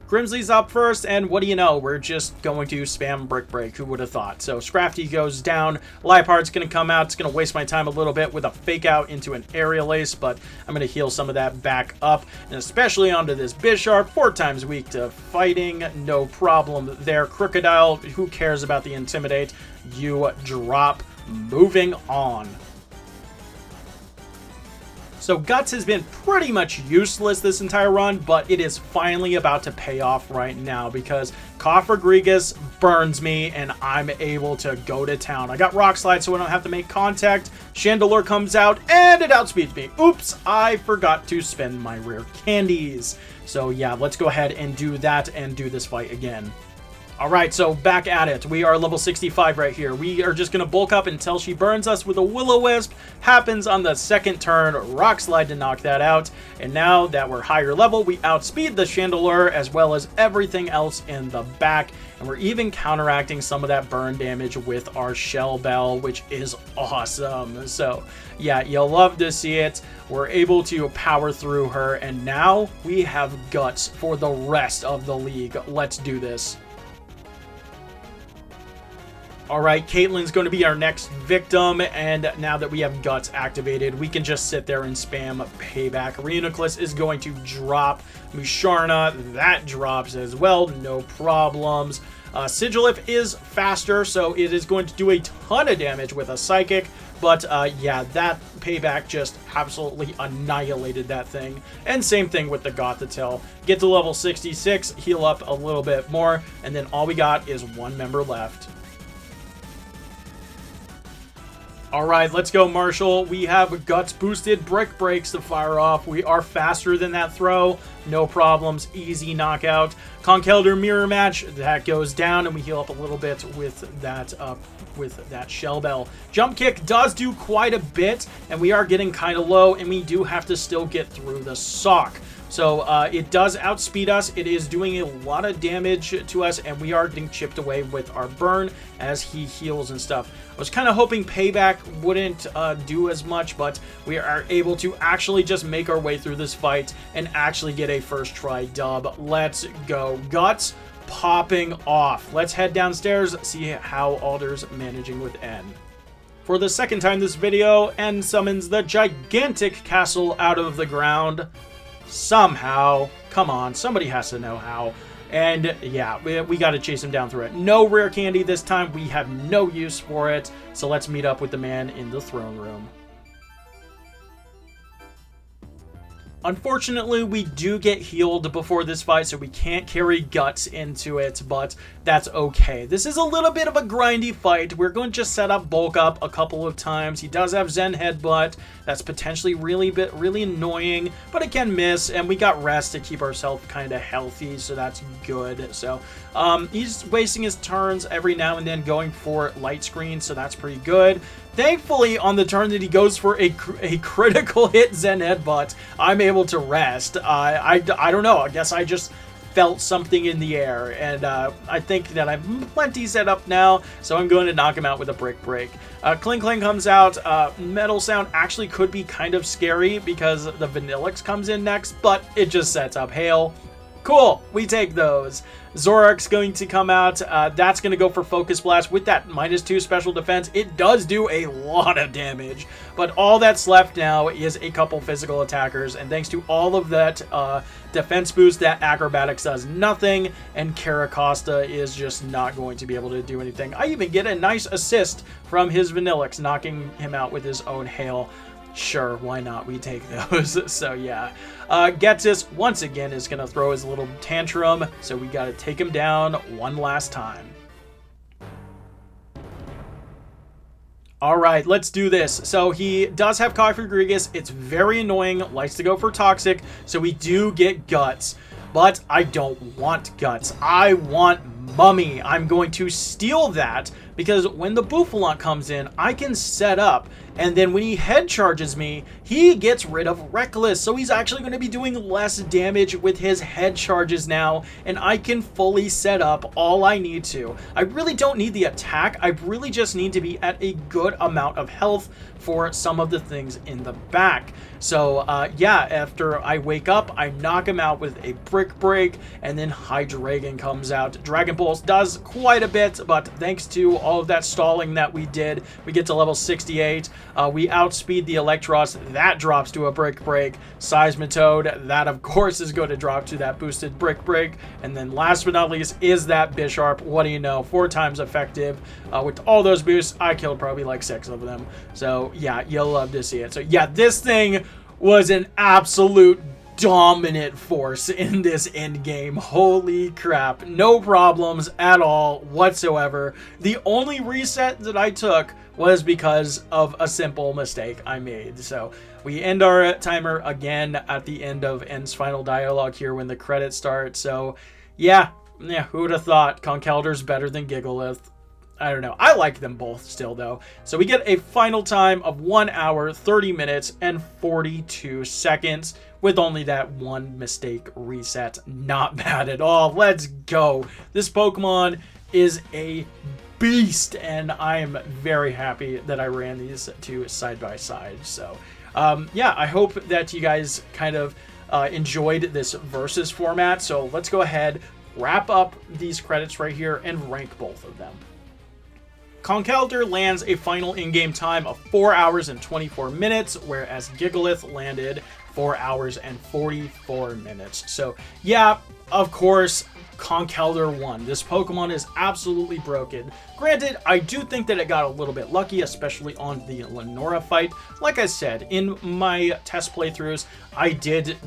Grimsley's up first, and what do you know? We're just going to spam Brick Break. Who would have thought? So Scrafty goes down. Liepard's going to come out. It's going to waste my time a little bit with a Fake Out into an Aerial Ace, but I'm going to heal some of that back up, and especially onto this Bisharp. 4 times weak to fighting. No problem there. Crocodile, who cares about the Intimidate? You drop. Moving on. So Guts has been pretty much useless this entire run, but it is finally about to pay off right now because Cofagrigus burns me and I'm able to go to town. I got Rock Slide so I don't have to make contact. Chandelure comes out and it outspeeds me. Oops, I forgot to spend my rare candies. So yeah, let's go ahead and do that and do this fight again. Alright, so back at it. We are level 65 right here. We are just going to bulk up until she burns us with a Will-O-Wisp. Happens on the second turn. Rock Slide to knock that out. And now that we're higher level, we outspeed the Chandelure as well as everything else in the back. And we're even counteracting some of that burn damage with our Shell Bell, which is awesome. So yeah, you'll love to see it. We're able to power through her. And now we have Guts for the rest of the league. Let's do this. Alright, Caitlin's going to be our next victim, and now that we have Guts activated, we can just sit there and spam Payback. Reuniclus is going to drop. Musharna, that drops as well, no problems. Sigilyph is faster, so it is going to do a ton of damage with a Psychic, but yeah, that Payback just absolutely annihilated that thing. And same thing with the Gothitelle. Get to level 66, heal up a little bit more, and then all we got is 1 member left. Alright, let's go, Marshall. We have Guts boosted Brick Breaks to fire off. We are faster than that throw. No problems. Easy knockout. Conkeldurr Mirror Match. That goes down, and we heal up a little bit with that Shell Bell. Jump Kick does do quite a bit, and we are getting kind of low, and we do have to still get through the Sock. So it does outspeed us. It is doing a lot of damage to us, and we are getting chipped away with our burn as he heals and stuff. I was kind of hoping Payback wouldn't do as much, but we are able to actually just make our way through this fight and actually get a first try dub. Let's go. Guts popping off. Let's head downstairs, see how Alder's managing with N. For the second time this video, N summons the gigantic castle out of the ground. Somehow. Come on, somebody has to know how. And yeah, we got to chase him down through it. No rare candy this time. We have no use for it. So let's meet up with the man in the throne room. Unfortunately, we do get healed before this fight, so we can't carry Guts into it, but that's okay. This is a little bit of a grindy fight. We're going to just set up Bulk Up a couple of times. He does have Zen Headbutt. That's potentially really annoying, but it can miss, and we got Rest to keep ourselves kind of healthy, so that's good. So he's wasting his turns every now and then going for Light Screen, so that's pretty good. Thankfully, on the turn that he goes for a critical hit Zen Headbutt, I'm able to rest. I don't know. I guess I just felt something in the air, and I think that I'm plenty set up now, so I'm going to knock him out with a Brick Break. Kling Kling comes out. Metal Sound actually could be kind of scary because the Vanillix comes in next, but it just sets up Hail. Cool, we take those. Zorak's going to come out. That's going to go for Focus Blast with that -2 special defense. It does do a lot of damage, but all that's left now is a couple physical attackers, and thanks to all of that defense boost, that Acrobatics does nothing, and Caracosta is just not going to be able to do anything. I even get a nice assist from his Vanillix, knocking him out with his own Hail. Sure, why not? We take those. So yeah, Getsis once again is going to throw his little tantrum, so we got to take him down one last time. All right, let's do this. So he does have Coffee Rodriguez. It's very annoying, likes to go for Toxic, so we do get Guts. But I don't want Guts. I want Mummy. I'm going to steal that because when the Bouffalant comes in, I can set up, and then when he head charges me, he gets rid of Reckless. So he's actually going to be doing less damage with his head charges now, and I can fully set up all I need to. I really don't need the attack. I really just need to be at a good amount of health for some of the things in the back. So yeah, after I wake up, I knock him out with a Brick Break, and then Hydreigon comes out. Dragon Pulse does quite a bit, but thanks to all of that stalling that we did, we get to level 68. We outspeed the Electros. That drops to a Brick Break. Seismitoad, that of course is going to drop to that boosted Brick Break. And then last but not least is that Bisharp. What do you know? 4 times effective. With all those boosts, I killed probably like 6 of them. So yeah, you'll love to see it. So yeah, this thing was an absolute dominant force in this end game. Holy crap. No problems at all whatsoever. The only reset that I took was because of a simple mistake I made. So we end our timer again at the end of End's final dialogue here when the credits start. So yeah, who would have thought Conkeldurr's better than Gigalith? I don't know. I like them both still, though. So we get a final time of 1 hour, 30 minutes, and 42 seconds with only that one mistake reset. Not bad at all. Let's go. This Pokemon is a beast, and I am very happy that I ran these two side by side. So, yeah, I hope that you guys kind of enjoyed this versus format. So let's go ahead, wrap up these credits right here, and rank both of them. Conkeldurr lands a final in-game time of 4 hours and 24 minutes, whereas Gigalith landed 4 hours and 44 minutes. So yeah, of course, Conkeldurr won. This Pokemon is absolutely broken. Granted, I do think that it got a little bit lucky, especially on the Lenora fight. Like I said, in my test playthroughs, I did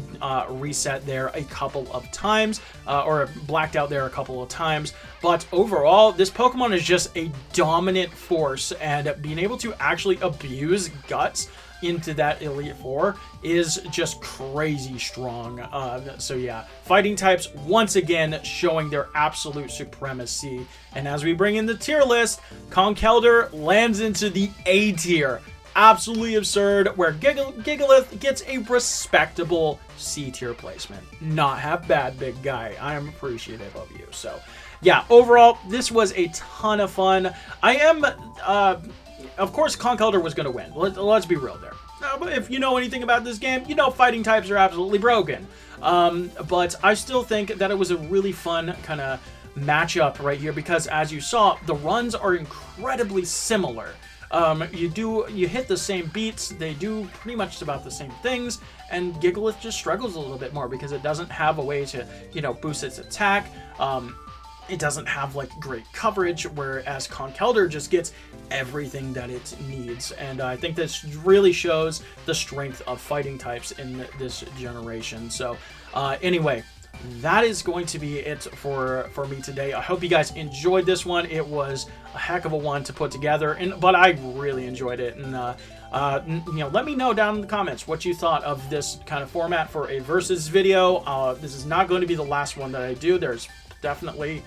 reset there a couple of times, or blacked out there a couple of times. But overall, this Pokemon is just a dominant force, and being able to actually abuse Guts into that Elite Four is just crazy strong. So yeah, fighting types once again showing their absolute supremacy. And as we bring in the tier list, Conkeldurr lands into the A tier. Absolutely absurd, where Gigalith gets a respectable C tier placement. Not half bad, big guy. I am appreciative of you. So yeah, overall, this was a ton of fun. I am, of course, Conkeldurr was going to win. Let's be real there. But if you know anything about this game, you know fighting types are absolutely broken. But I still think that it was a really fun kind of matchup right here because, as you saw, the runs are incredibly similar. You hit the same beats, they do pretty much about the same things, and Gigalith just struggles a little bit more because it doesn't have a way to, boost its attack. It doesn't have like great coverage, whereas Conkeldurr just gets everything that it needs. And I think this really shows the strength of fighting types in this generation. So anyway, that is going to be it for me today. I hope you guys enjoyed this one. It was a heck of a one to put together, but I really enjoyed it. And let me know down in the comments what you thought of this kind of format for a versus video. This is not going to be the last one that I do. There's definitely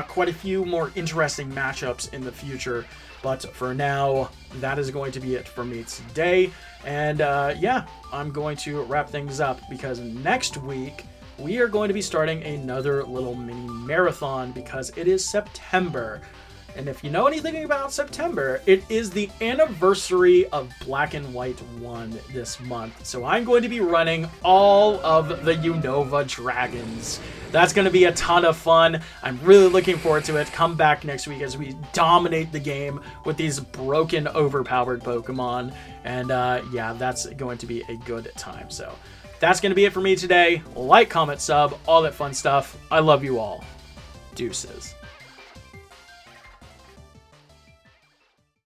quite a few more interesting matchups in the future, but for now, that is going to be it for me today. And yeah, I'm going to wrap things up because next week we are going to be starting another little mini marathon because it is September. And if you know anything about September, it is the anniversary of Black and White 1 this month. So I'm going to be running all of the Unova dragons. That's going to be a ton of fun. I'm really looking forward to it. Come back next week as we dominate the game with these broken, overpowered Pokemon. And yeah, that's going to be a good time. So that's going to be it for me today. Like, comment, sub, all that fun stuff. I love you all. Deuces.